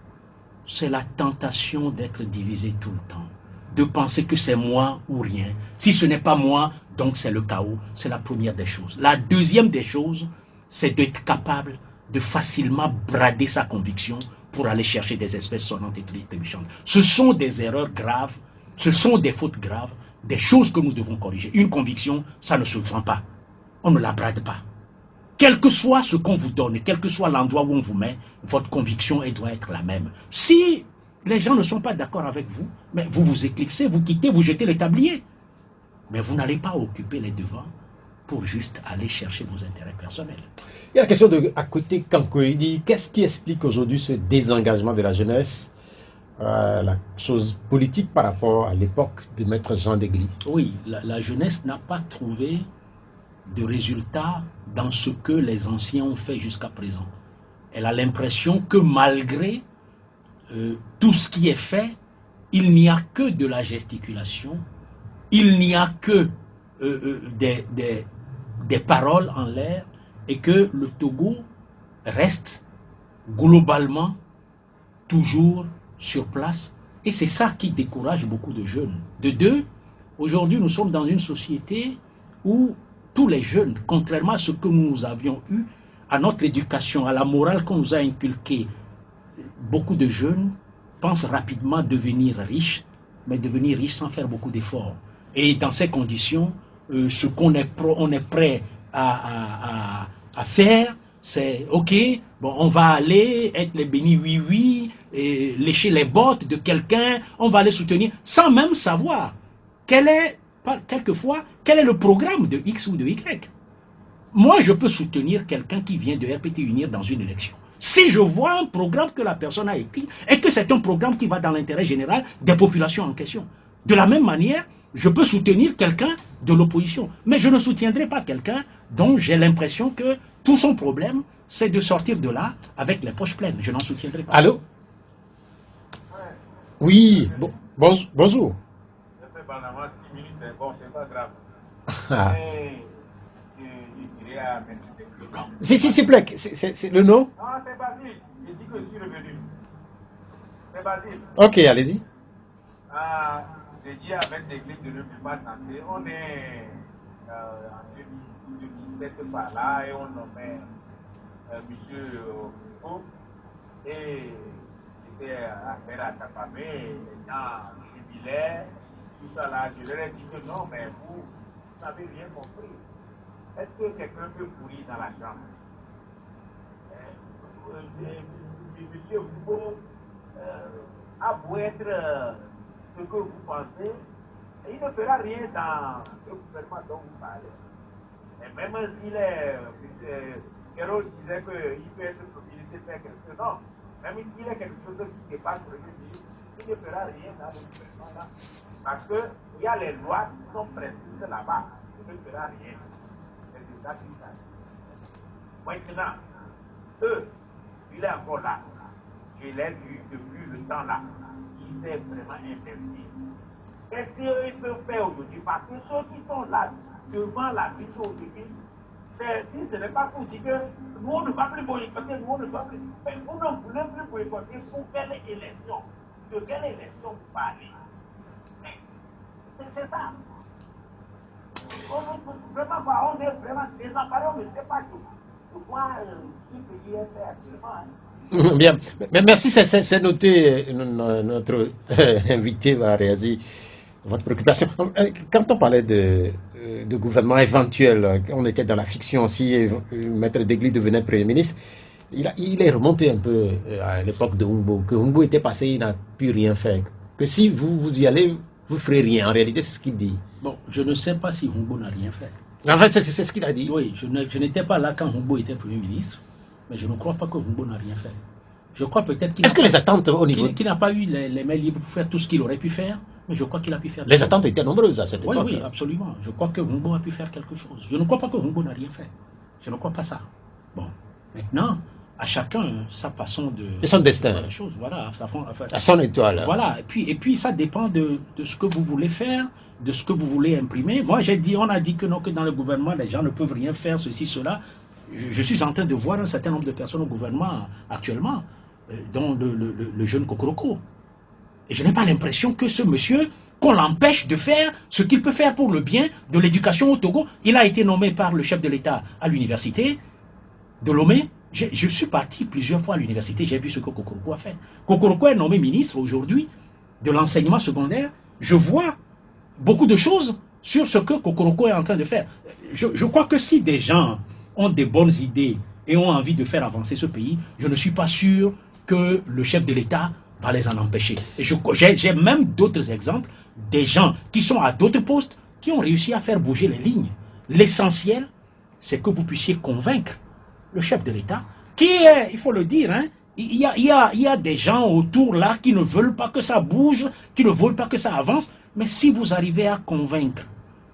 c'est la tentation d'être divisé tout le temps, de penser que c'est moi ou rien. Si ce n'est pas moi, donc c'est le chaos. C'est la première des choses. La deuxième des choses, c'est d'être capable de facilement brader sa conviction pour aller chercher des espèces sonnantes et trébuchantes. Ce sont des erreurs graves, ce sont des fautes graves, des choses que nous devons corriger. Une conviction, ça ne se vend pas. On ne la brade pas. Quel que soit ce qu'on vous donne, quel que soit l'endroit où on vous met, votre conviction elle doit être la même. Si les gens ne sont pas d'accord avec vous, mais vous vous éclipsez, vous quittez, vous jetez le tablier. Mais vous n'allez pas occuper les devants pour juste aller chercher vos intérêts personnels. Il y a la question de Akoté Kanko. Il dit, qu'est-ce qui explique aujourd'hui ce désengagement de la jeunesse, la chose politique par rapport à l'époque de Maître Jean Degli? Oui, la jeunesse n'a pas trouvé de résultats dans ce que les anciens ont fait jusqu'à présent. Elle a l'impression que malgré tout ce qui est fait, il n'y a que de la gesticulation, il n'y a que des paroles en l'air et que le Togo reste globalement toujours sur place. Et c'est ça qui décourage beaucoup de jeunes. De deux, aujourd'hui nous sommes dans une société où tous les jeunes, contrairement à ce que nous avions eu, à notre éducation, à la morale qu'on nous a inculquée, beaucoup de jeunes pensent rapidement devenir riches, mais devenir riches sans faire beaucoup d'efforts. Et dans ces conditions, ce qu'on est prêt à faire, c'est ok, bon, on va aller être les bénis oui, et lécher les bottes de quelqu'un, on va aller soutenir, sans même savoir quelquefois, quel est le programme de X ou de Y. Moi, je peux soutenir quelqu'un qui vient de RPT Unir dans une élection. Si je vois un programme que la personne a écrit et que c'est un programme qui va dans l'intérêt général des populations en question. De la même manière, je peux soutenir quelqu'un de l'opposition. Mais je ne soutiendrai pas quelqu'un dont j'ai l'impression que tout son problème, c'est de sortir de là avec les poches pleines. Je n'en soutiendrai pas. Allô? Oui, bonjour. Je fais pendant 6 minutes, mais bon, c'est pas grave. Ah. Mais je dirais à M. S'il vous plaît, c'est le nom? Non, c'est Basile. J'ai dit que je suis revenu. C'est Basile. Ok, allez-y. J'ai dit avec l'église de l'Union santé, on est en 2017 par là et on nommait M. Fou et c'était affaire à Tapamé, les gens jubilaient, tout ça là. Je leur ai dit que non, mais vous n'avez rien compris. Est-ce que quelqu'un peut pourrir dans la chambre? Monsieur Foucault a beau être ce que vous pensez, il ne fera rien dans le gouvernement dont vous parlez. Et même s'il est, Carole disait qu'il peut être possibilité de faire quelque chose, non. Même s'il est quelque chose qui dépasse le ministre, il ne fera rien dans le gouvernement là. Parce qu'il y a les lois qui sont précises là-bas. Il ne fera rien. C'est ça qui s'agit. Maintenant, il est encore là. Je l'ai vu depuis le temps là. Il s'est vraiment investi. Qu'est-ce qu'ils peuvent faire aujourd'hui? Parce que ceux qui sont là, devant la vision aujourd'hui, si ce n'est pas pour dire que nous on ne va plus boycotter, nous on ne va plus. Mais vous ne voulez plus boycotter pour quelle élection? De quelle élection vous parlez? C'est ça. Vraiment, on est vraiment désemparés, on ne sait pas tout. Pourquoi ce pays est fait actuellement? Bien, mais merci, c'est noté. Notre invité va réagir à votre préoccupation. Quand on parlait de gouvernement éventuel, on était dans la fiction aussi, et Maître Degli devenait Premier ministre, il est remonté un peu à l'époque de Humbo, que Humbo était passé, il n'a pu rien faire. Que si vous y allez, vous ne ferez rien. En réalité, c'est ce qu'il dit. Bon, je ne sais pas si Humbo n'a rien fait. En fait, c'est ce qu'il a dit. Oui, je n'étais pas là quand Humbo était Premier ministre, mais je ne crois pas que Humbo n'a rien fait. Je crois peut-être qu'il Est-ce que les attentes au niveau... qu'il n'a pas eu les mains libres pour faire tout ce qu'il aurait pu faire, mais je crois qu'il a pu faire. Les attentes étaient nombreuses à cette époque. Oui, absolument. Je crois que Humbo a pu faire quelque chose. Je ne crois pas que Humbo n'a rien fait. Je ne crois pas ça. Bon, maintenant, à chacun sa façon de... Et son destin. La chose, voilà. À son étoile. Voilà. Et puis ça dépend de ce que vous voulez faire, de ce que vous voulez imprimer. Moi, on a dit que non, que dans le gouvernement, les gens ne peuvent rien faire, ceci, cela. Je suis en train de voir un certain nombre de personnes au gouvernement actuellement, dont le jeune Kokoroko. Et je n'ai pas l'impression que ce monsieur, qu'on l'empêche de faire ce qu'il peut faire pour le bien de l'éducation au Togo. Il a été nommé par le chef de l'État à l'université de Lomé. Je suis parti plusieurs fois à l'université, j'ai vu ce que Kokoroko a fait. Kokoroko est nommé ministre aujourd'hui de l'enseignement secondaire. Je vois beaucoup de choses sur ce que Kokoroko est en train de faire. Je crois que si des gens ont des bonnes idées et ont envie de faire avancer ce pays, je ne suis pas sûr que le chef de l'État va les en empêcher. Et j'ai même d'autres exemples, des gens qui sont à d'autres postes, qui ont réussi à faire bouger les lignes. L'essentiel, c'est que vous puissiez convaincre le chef de l'État, qui est, il faut le dire, hein, il y a des gens autour là qui ne veulent pas que ça bouge, qui ne veulent pas que ça avance, mais si vous arrivez à convaincre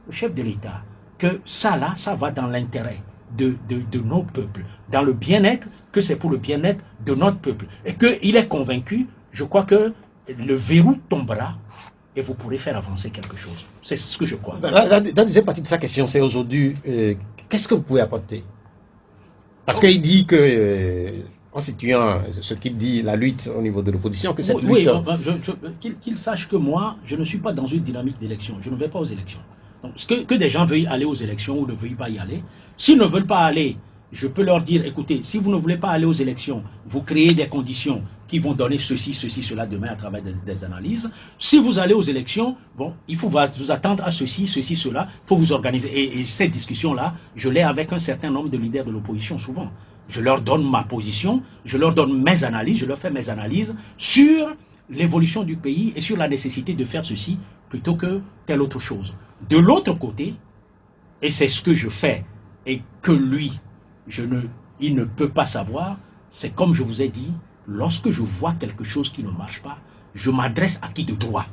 le chef de l'État que ça là, ça va dans l'intérêt de nos peuples, dans le bien-être, que c'est pour le bien-être de notre peuple, et qu'il est convaincu, je crois que le verrou tombera et vous pourrez faire avancer quelque chose. C'est ce que je crois. La deuxième partie de sa question, c'est aujourd'hui, qu'est-ce que vous pouvez apporter? Parce qu'il dit que, en situant ce qu'il dit, la lutte au niveau de l'opposition, que cette lutte... Qu'il sache que moi, je ne suis pas dans une dynamique d'élection. Je ne vais pas aux élections. Donc, que des gens veuillent aller aux élections ou ne veuillent pas y aller, s'ils ne veulent pas aller, je peux leur dire, écoutez, si vous ne voulez pas aller aux élections, vous créez des conditions qui vont donner ceci, cela demain à travers des analyses. Si vous allez aux élections, bon, il faut vous attendre à ceci, cela, il faut vous organiser. Et cette discussion-là, je l'ai avec un certain nombre de leaders de l'opposition souvent. Je leur donne ma position, je leur donne mes analyses, je leur fais mes analyses sur l'évolution du pays et sur la nécessité de faire ceci plutôt que telle autre chose. De l'autre côté, et c'est ce que je fais, et que lui, il ne peut pas savoir, c'est comme je vous ai dit, lorsque je vois quelque chose qui ne marche pas, je m'adresse à qui de droit.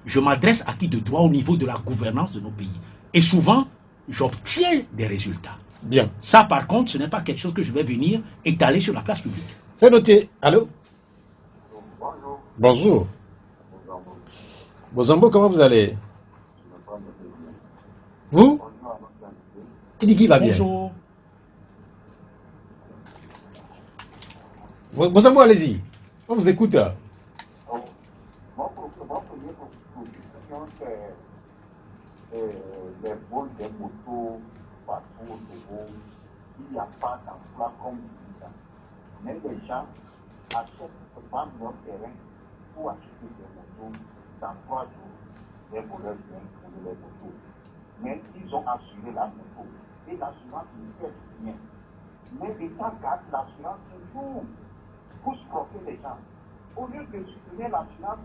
Je m'adresse à qui de droit au niveau de la gouvernance de nos pays. Et souvent, j'obtiens des résultats. Bien. Ça, par contre, ce n'est pas quelque chose que je vais venir étaler sur la place publique. C'est noté. Allô? Bonjour. Bonjour. Bozambo, comment vous allez? Vous? Qui dit qui va bien? Bonjour. Bozambo, allez-y. On vous écoute. Mon premier proposition, c'est les vols des motos partout au Togo. Il n'y a pas d'emploi comme ça. Mais les gens achètent, vendent leur terrain pour acheter des motos dans 3 jours. Les voleurs viennent pour les motos. Mais ils ont assuré la moto. Et l'assurance ne fait rien. Mais l'État garde l'assurance toujours pour scroquer les gens. Au lieu de supprimer l'assurance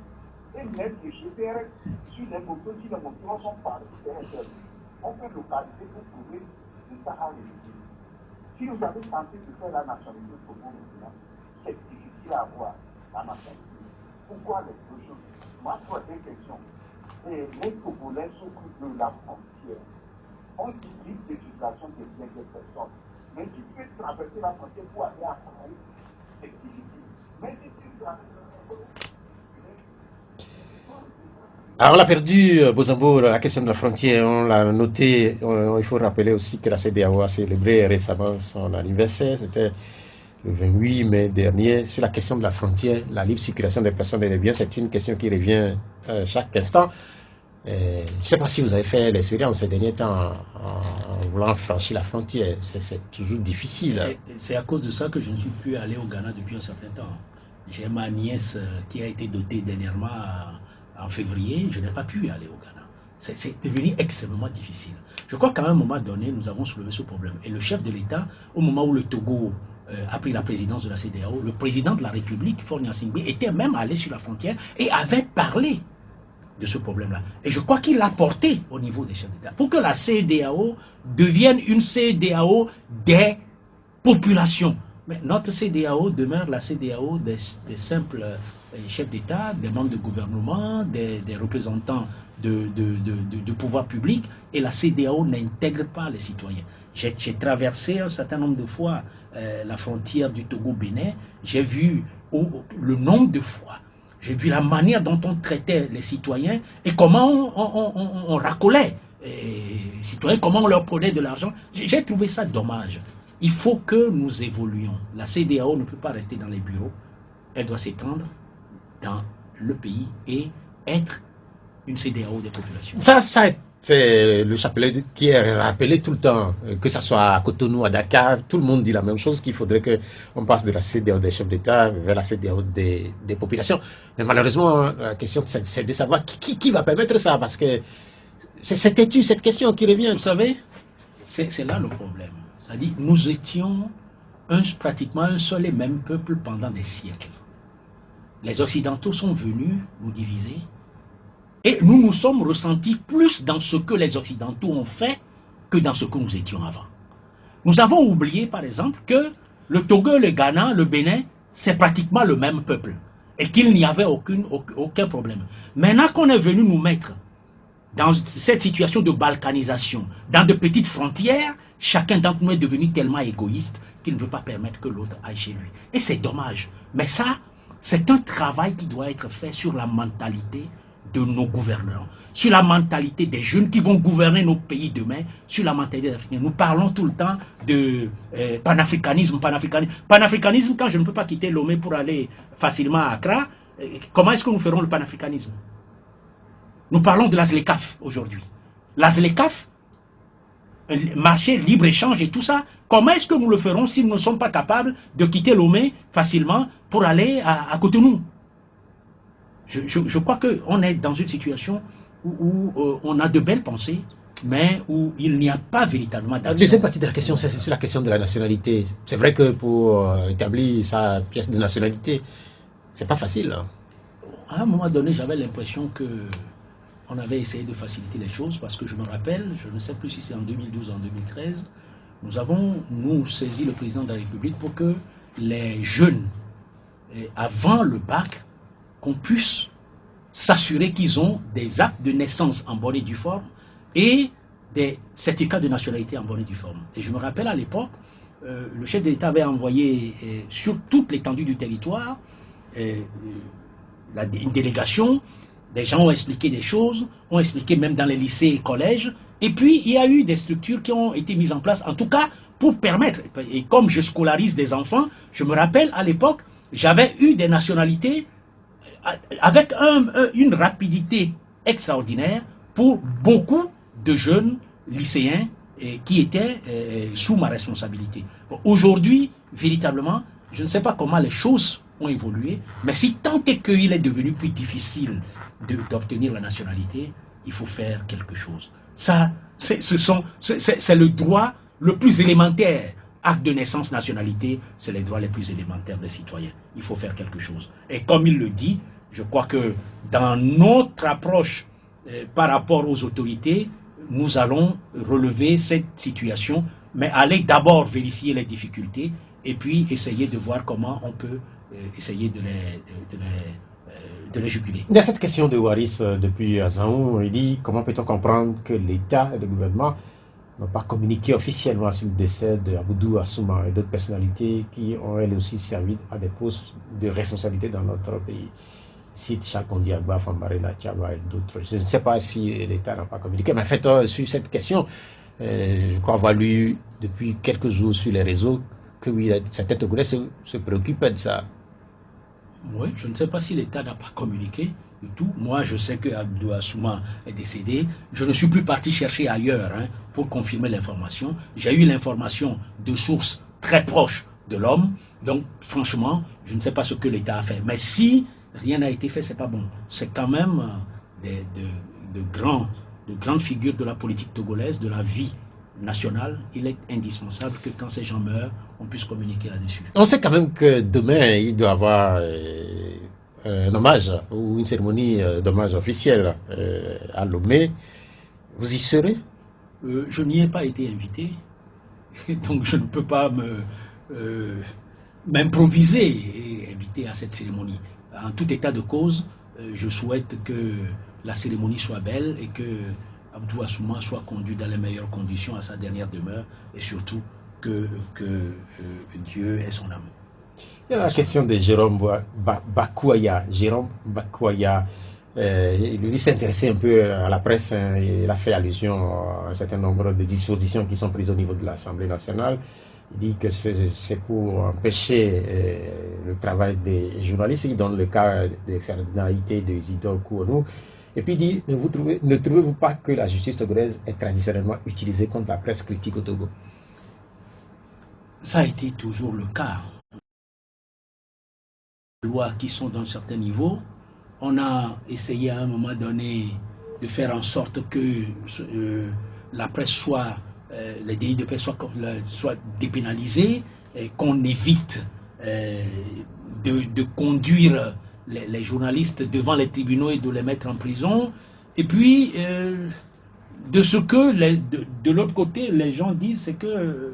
et mettre le GPR sur les motos, si les motos sont partis derrière, on peut localiser pour trouver l'État à l'église. Si vous avez tenté de faire la nationalité pour vous, c'est difficile à avoir la nationalité. Pourquoi les deux choses? Moi, je vois des questions. Et les Togolais s'occupent de la frontière. On utilise des situations de bien des personnes. Mais tu peux traverser la frontière pour aller à Paris, c'est difficile. Mais si tu traverses Alors, on a perdu, Bozambo, la question de la frontière, on l'a noté. Il faut rappeler aussi que la CEDEAO a célébré récemment son anniversaire. C'était le 28 mai dernier. Sur la question de la frontière, la libre circulation des personnes et des biens, c'est une question qui revient chaque instant. Je ne sais pas si vous avez fait l'expérience ces derniers temps en voulant franchir la frontière. C'est toujours difficile. C'est à cause de ça que je ne suis plus allé au Ghana depuis un certain temps. J'ai ma nièce qui a été dotée dernièrement en février. Je n'ai pas pu aller au Ghana. C'est devenu extrêmement difficile. Je crois qu'à un moment donné, nous avons soulevé ce problème. Et le chef de l'État, au moment où le Togo a pris la présidence de la CEDEAO, le président de la République, Faure Gnassingbé, était même allé sur la frontière et avait parlé de ce problème-là. Et je crois qu'il l'a porté au niveau des chefs d'État pour que la CEDEAO devienne une CEDEAO des populations. Mais notre CEDEAO demeure la CEDEAO des simples chefs d'État, des membres de gouvernement, des représentants de pouvoir public, et la CEDEAO n'intègre pas les citoyens. J'ai traversé un certain nombre de fois la frontière du Togo-Bénin, j'ai vu le nombre de fois, j'ai vu la manière dont on traitait les citoyens et comment on racolait les citoyens, comment on leur prenait de l'argent. J'ai trouvé ça dommage. Il faut que nous évoluions. La CEDEAO ne peut pas rester dans les bureaux. Elle doit s'étendre dans le pays et être une CEDEAO des populations. Ça c'est le chapelet qui est rappelé tout le temps, que ce soit à Cotonou, à Dakar, tout le monde dit la même chose, qu'il faudrait qu'on passe de la CEDEAO des chefs d'État vers la CEDEAO des populations. Mais malheureusement, la question c'est de savoir qui va permettre ça, parce que c'est têtu cette question qui revient. Vous savez, c'est là le problème. C'est-à-dire, nous étions pratiquement un seul et même peuple pendant des siècles. Les Occidentaux sont venus nous diviser et nous nous sommes ressentis plus dans ce que les Occidentaux ont fait que dans ce que nous étions avant. Nous avons oublié, par exemple, que le Togo, le Ghana, le Bénin, c'est pratiquement le même peuple et qu'il n'y avait aucun problème. Maintenant qu'on est venu nous mettre dans cette situation de balkanisation, dans de petites frontières, chacun d'entre nous est devenu tellement égoïste qu'il ne veut pas permettre que l'autre aille chez lui. Et c'est dommage. Mais ça, c'est un travail qui doit être fait sur la mentalité de nos gouverneurs, sur la mentalité des jeunes qui vont gouverner nos pays demain, sur la mentalité des Africains. Nous parlons tout le temps de panafricanisme. Panafricanisme, quand je ne peux pas quitter Lomé pour aller facilement à Accra, comment est-ce que nous ferons le panafricanisme? Nous parlons de la ZLECAf aujourd'hui. La ZLECAf, marché, libre-échange et tout ça, comment est-ce que nous le ferons si nous ne sommes pas capables de quitter Lomé facilement pour aller à Cotonou? Je crois qu'on est dans une situation où on a de belles pensées, mais où il n'y a pas véritablement d'action. La deuxième partie de la question, c'est sur la question de la nationalité. C'est vrai que pour établir sa pièce de nationalité, c'est pas facile. Hein. À un moment donné, j'avais l'impression que on avait essayé de faciliter les choses, parce que je me rappelle, je ne sais plus si c'est en 2012 ou en 2013, nous avons, saisi le président de la République pour que les jeunes, avant le bac, qu'on puisse s'assurer qu'ils ont des actes de naissance en bonne et due forme et des certificats de nationalité en bonne et due forme. Et je me rappelle à l'époque, le chef de l'État avait envoyé sur toute l'étendue du territoire une délégation. Des gens ont expliqué des choses, ont expliqué même dans les lycées et collèges. Et puis, il y a eu des structures qui ont été mises en place, en tout cas, pour permettre. Et comme je scolarise des enfants, je me rappelle, à l'époque, j'avais eu des nationalités avec une rapidité extraordinaire pour beaucoup de jeunes lycéens qui étaient sous ma responsabilité. Aujourd'hui, véritablement, je ne sais pas comment les choses ont évolué, mais si tant est qu'il est devenu plus difficile d'obtenir la nationalité, il faut faire quelque chose. Ça, c'est le droit le plus élémentaire. Acte de naissance, nationalité, c'est les droits les plus élémentaires des citoyens. Il faut faire quelque chose. Et comme il le dit, je crois que dans notre approche par rapport aux autorités, nous allons relever cette situation, mais aller d'abord vérifier les difficultés et puis essayer de voir comment on peut essayer de de les juguler. Il y a cette question de Waris depuis Zaou. Il dit comment peut-on comprendre que l'État et le gouvernement n'ont pas communiqué officiellement sur le décès d'Aboudou Assouma et d'autres personnalités qui ont elles aussi servi à des postes de responsabilité dans notre pays. Cite Chakon Diagba, Fambaré Nachaba et d'autres. Je ne sais pas si l'État n'a pas communiqué, mais en fait, sur cette question, je crois avoir lu depuis quelques jours sur les réseaux que oui, certains Togolais se préoccupaient de ça. Oui, je ne sais pas si l'État n'a pas communiqué du tout. Moi, je sais que Abdou Assouma est décédé. Je ne suis plus parti chercher ailleurs pour confirmer l'information. J'ai eu l'information de sources très proches de l'homme. Donc, franchement, je ne sais pas ce que l'État a fait. Mais si rien n'a été fait, c'est pas bon. C'est quand même de grandes figures de la politique togolaise, de la vie nationale. Il est indispensable que quand ces gens meurent, on puisse communiquer là-dessus. On sait quand même que demain, il doit y avoir un hommage ou une cérémonie d'hommage officielle à Lomé. Vous y serez? Je n'y ai pas été invité, donc je ne peux pas m'improviser et inviter à cette cérémonie. En tout état de cause, je souhaite que la cérémonie soit belle et que Abdou Assouma soit conduit dans les meilleures conditions à sa dernière demeure et surtout que Dieu ait son âme. Il y a la question de Jérôme Bakouaya. Jérôme Bakouaya, lui s'est intéressé un peu à la presse. Il a fait allusion à un certain nombre de dispositions qui sont prises au niveau de l'Assemblée nationale. Il dit que c'est pour empêcher le travail des journalistes. Il donne le cas de Ferdinand Ité, de Isidore Kouonou. Et puis il dit, ne trouvez-vous pas que la justice togolaise est traditionnellement utilisée contre la presse critique au Togo? Ça a été toujours le cas. Les lois qui sont d'un certain niveau, on a essayé à un moment donné de faire en sorte que la presse soit, les délits de presse soient dépénalisés, qu'on évite de conduire les journalistes devant les tribunaux et de les mettre en prison. Et puis, de ce que de l'autre côté, les gens disent, c'est que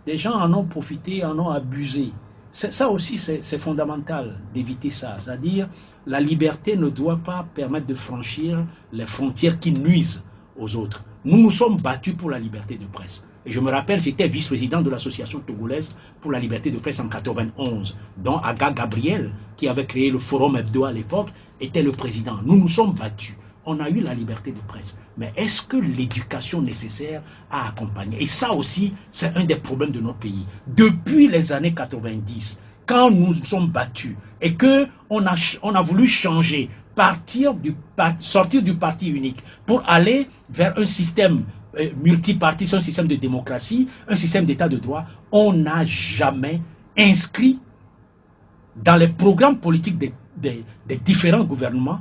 des gens en ont profité, en ont abusé. Ça aussi, c'est fondamental d'éviter ça. C'est-à-dire, la liberté ne doit pas permettre de franchir les frontières qui nuisent aux autres. Nous nous sommes battus pour la liberté de presse. Et je me rappelle, j'étais vice-président de l'association togolaise pour la liberté de presse en 91, dont Aga Gabriel, qui avait créé le Forum Hebdo à l'époque, était le président. Nous nous sommes battus. On a eu la liberté de presse. Mais est-ce que l'éducation nécessaire a accompagné? Et ça aussi, c'est un des problèmes de notre pays. Depuis les années 90, quand nous nous sommes battus et qu'on a voulu changer, sortir du parti unique pour aller vers un système multipartite, un système de démocratie, un système d'état de droit, on n'a jamais inscrit dans les programmes politiques des différents gouvernements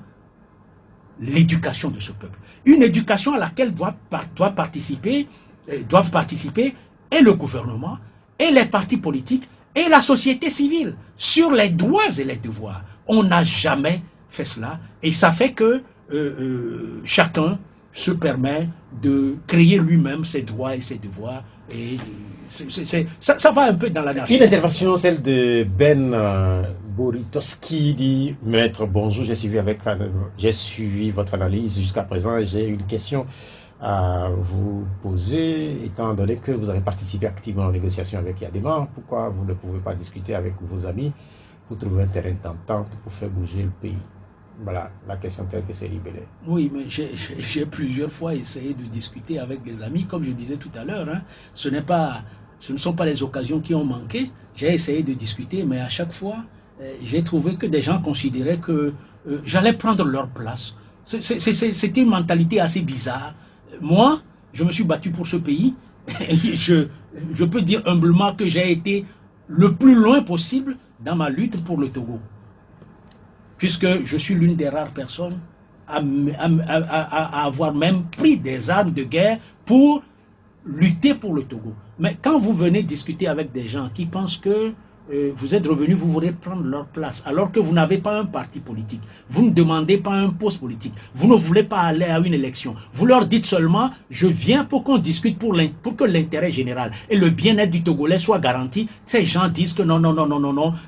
l'éducation de ce peuple. Une éducation à laquelle doivent participer et le gouvernement, et les partis politiques, et la société civile, sur les droits et les devoirs. On n'a jamais fait cela, et ça fait que chacun se permet de créer lui-même ses droits et ses devoirs, et ça va un peu dans l'anarchie. Une intervention, celle de Ben Boritoski, dit « Maître, bonjour, j'ai suivi votre analyse jusqu'à présent et j'ai une question à vous poser, étant donné que vous avez participé activement aux négociations avec Yadema, pourquoi vous ne pouvez pas discuter avec vos amis pour trouver un terrain d'entente pour faire bouger le pays ?» Voilà la question telle que c'est libellé. Oui, mais j'ai plusieurs fois essayé de discuter avec des amis, comme je disais tout à l'heure. Ce ne sont pas les occasions qui ont manqué. J'ai essayé de discuter, mais à chaque fois, j'ai trouvé que des gens considéraient que j'allais prendre leur place. C'était une mentalité assez bizarre. Moi, je me suis battu pour ce pays. Je peux dire humblement que j'ai été le plus loin possible dans ma lutte pour le Togo. Puisque je suis l'une des rares personnes à avoir même pris des armes de guerre pour lutter pour le Togo. Mais quand vous venez discuter avec des gens qui pensent que vous êtes revenus, vous voulez prendre leur place, alors que vous n'avez pas un parti politique, vous ne demandez pas un poste politique, vous ne voulez pas aller à une élection, vous leur dites seulement, je viens pour qu'on discute pour que l'intérêt général et le bien-être du Togolais soit garanti. Ces gens disent que non,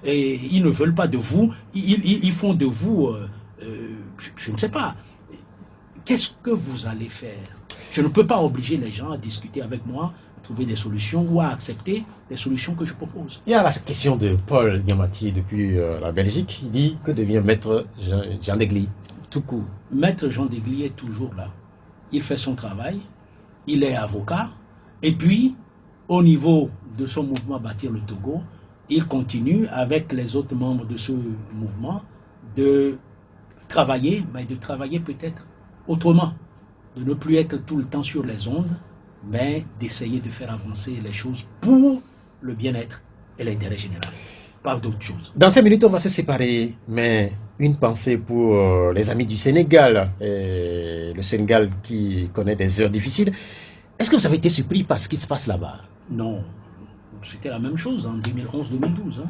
et ils ne veulent pas de vous, ils font de vous je ne sais pas. Qu'est-ce que vous allez faire? Je ne peux pas obliger les gens à discuter avec moi, à trouver des solutions ou à accepter les solutions que je propose. Il y a la question de Paul Diamati depuis la Belgique. Il dit que devient maître Jean Degli, tout court. Maître Jean Degli est toujours là. Il fait son travail, il est avocat, et puis, au niveau de son mouvement Bâtir le Togo, il continue avec les autres membres de ce mouvement de travailler, mais de travailler peut-être autrement, de ne plus être tout le temps sur les ondes, mais d'essayer de faire avancer les choses pour le bien-être et l'intérêt général, pas d'autre chose. Dans 5 minutes, on va se séparer, mais une pensée pour les amis du Sénégal, et le Sénégal qui connaît des heures difficiles. Est-ce que vous avez été surpris par ce qui se passe là-bas? Non, c'était la même chose en 2011-2012, hein,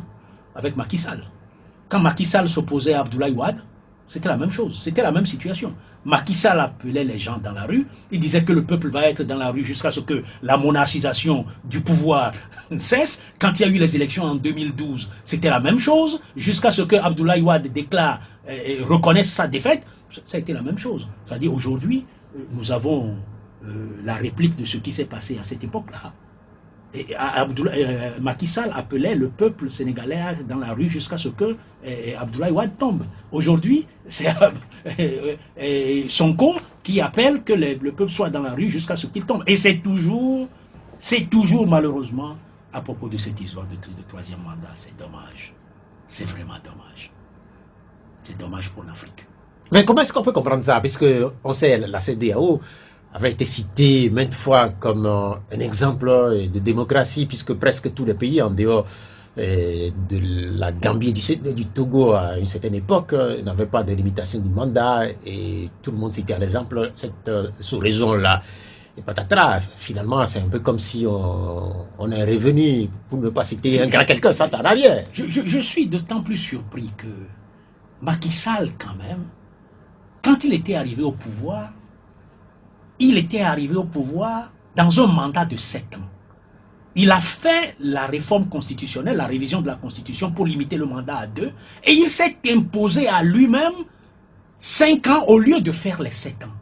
avec Macky Sall. Quand Macky Sall s'opposait à Abdoulaye Wade, c'était la même chose, c'était la même situation. Macky Sall appelait les gens dans la rue, il disait que le peuple va être dans la rue jusqu'à ce que la monarchisation du pouvoir cesse. Quand il y a eu les élections en 2012, c'était la même chose, jusqu'à ce que Abdoulaye Wade déclare et reconnaisse sa défaite, ça a été la même chose. C'est-à-dire aujourd'hui, nous avons la réplique de ce qui s'est passé à cette époque-là. Macky Sall appelait le peuple sénégalais dans la rue jusqu'à ce que Abdoulaye Wade tombe. Aujourd'hui, c'est Sonko qui appelle que le peuple soit dans la rue jusqu'à ce qu'il tombe. Et c'est toujours malheureusement à propos de cette histoire de troisième mandat. C'est dommage. C'est vraiment dommage. C'est dommage pour l'Afrique. Mais comment est-ce qu'on peut comprendre ça? Puisque on sait, la CEDEAO avait été cité maintes fois comme un exemple de démocratie, puisque presque tous les pays, en dehors de la Gambie et du Togo à une certaine époque, n'avaient pas de limitation du mandat, et tout le monde citait à l'exemple cette sous-région-là. Et patatras, finalement, c'est un peu comme si on est revenu, pour ne pas citer un grand quelqu'un, sans en arrière. Je suis d'autant plus surpris que Macky Sall, quand même, quand il était arrivé au pouvoir, il était arrivé au pouvoir dans un mandat de 7 ans. Il a fait la réforme constitutionnelle, la révision de la Constitution pour limiter le mandat à 2, et il s'est imposé à lui-même 5 ans au lieu de faire les 7 ans.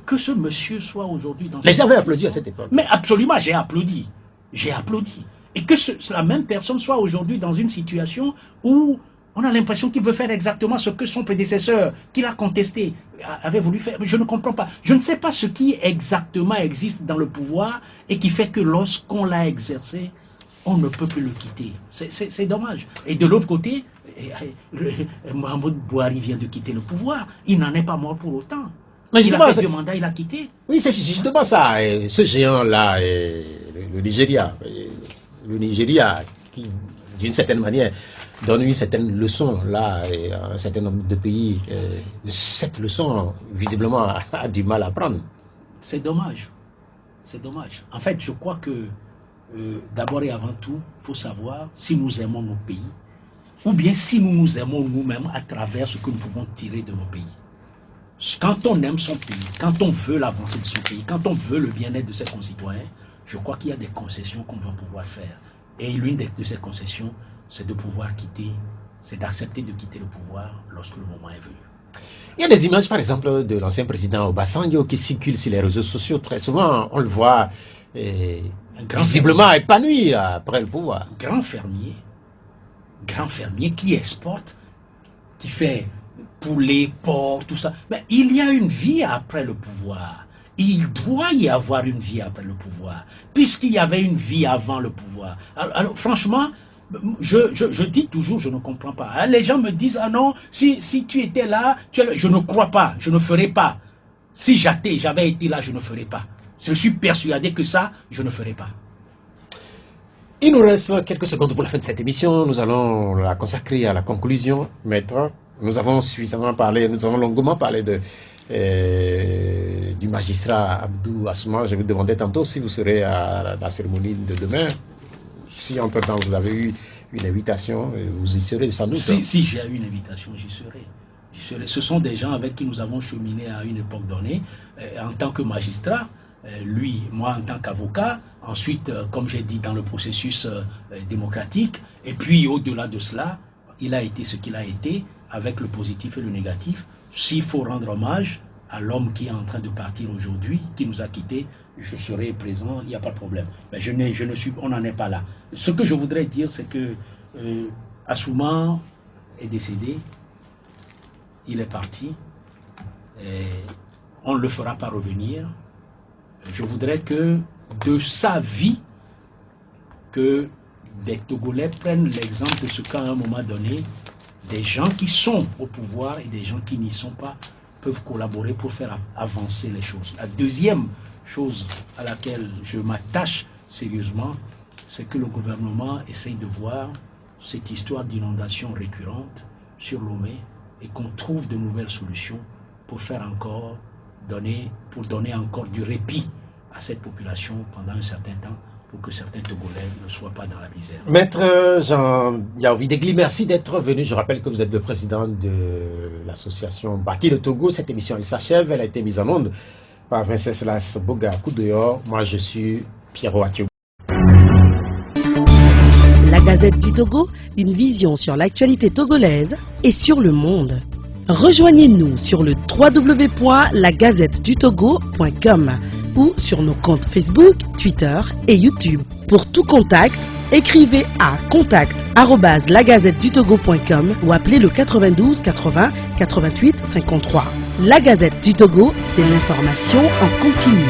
Que ce monsieur soit aujourd'hui dans... Les gens avaient applaudi à cette époque. Mais absolument, j'ai applaudi. J'ai applaudi. Et que la même personne soit aujourd'hui dans une situation où on a l'impression qu'il veut faire exactement ce que son prédécesseur, qu'il a contesté, avait voulu faire. Je ne comprends pas. Je ne sais pas ce qui exactement existe dans le pouvoir et qui fait que lorsqu'on l'a exercé, on ne peut plus le quitter. C'est dommage. Et de l'autre côté, Mohamed Bouhari vient de quitter le pouvoir. Il n'en est pas mort pour autant. Mais il a fait 2 mandats, il a quitté. Oui, c'est justement ça. Et ce géant-là, le Nigeria. Le Nigeria, qui, d'une certaine manière, donne une certaine leçon là, et un certain nombre de pays, cette leçon, visiblement, a du mal à prendre. C'est dommage. C'est dommage. En fait, je crois que, d'abord et avant tout, il faut savoir si nous aimons nos pays, ou bien si nous nous aimons nous-mêmes à travers ce que nous pouvons tirer de nos pays. Quand on aime son pays, quand on veut l'avancée de son pays, quand on veut le bien-être de ses concitoyens, je crois qu'il y a des concessions qu'on doit pouvoir faire. Et l'une de ces concessions, c'est de pouvoir quitter, c'est d'accepter de quitter le pouvoir lorsque le moment est venu. Il y a des images, par exemple, de l'ancien président Obasanjo qui circulent sur les réseaux sociaux. Très souvent, on le voit visiblement épanoui après le pouvoir. Grand fermier qui exporte, qui fait poulet, porc, tout ça. Mais il y a une vie après le pouvoir. Il doit y avoir une vie après le pouvoir, puisqu'il y avait une vie avant le pouvoir. Alors franchement, je dis toujours, je ne comprends pas. Les gens me disent, ah non, si tu étais là, je ne crois pas, je ne ferai pas. Si j'avais été là, je ne ferai pas. Je suis persuadé que ça, je ne ferai pas. Il nous reste quelques secondes pour la fin de cette émission. Nous allons la consacrer à la conclusion, maître. Nous avons suffisamment parlé, nous avons longuement parlé du magistrat Abdou Asma. Je vous demandais tantôt si vous serez à la cérémonie de demain. Si entre-temps vous avez eu une invitation, vous y serez sans doute. Si j'ai eu une invitation, j'y serai. Ce sont des gens avec qui nous avons cheminé à une époque donnée, en tant que magistrat, lui, moi en tant qu'avocat, ensuite, comme j'ai dit, dans le processus démocratique, et puis au-delà de cela, il a été ce qu'il a été, avec le positif et le négatif. S'il faut rendre hommage à l'homme qui est en train de partir aujourd'hui, qui nous a quittés, je serai présent, il n'y a pas de problème. Mais on n'en est pas là. Ce que je voudrais dire, c'est que Assoumana est décédé, il est parti, et on ne le fera pas revenir. Je voudrais que de sa vie, que des Togolais prennent l'exemple de ce qu'à un moment donné, des gens qui sont au pouvoir et des gens qui n'y sont pas peuvent collaborer pour faire avancer les choses. La deuxième chose à laquelle je m'attache sérieusement, c'est que le gouvernement essaye de voir cette histoire d'inondation récurrente sur Lomé et qu'on trouve de nouvelles solutions pour donner encore du répit à cette population pendant un certain temps, pour que certains Togolais ne soient pas dans la misère. Maître Jean Yaovidegli, merci d'être venu. Je rappelle que vous êtes le président de l'association Bâti le Togo. Cette émission, elle s'achève. Elle a été mise en onde par Venceslas Boga Koudeyor. Moi, je suis Pierrot Atio. La Gazette du Togo, une vision sur l'actualité togolaise et sur le monde. Rejoignez-nous sur le www.lagazettedutogo.com ou sur nos comptes Facebook, Twitter et YouTube. Pour tout contact, écrivez à contact@lagazettedutogo.com ou appelez le 92 80 88 53. La Gazette du Togo, c'est l'information en continu.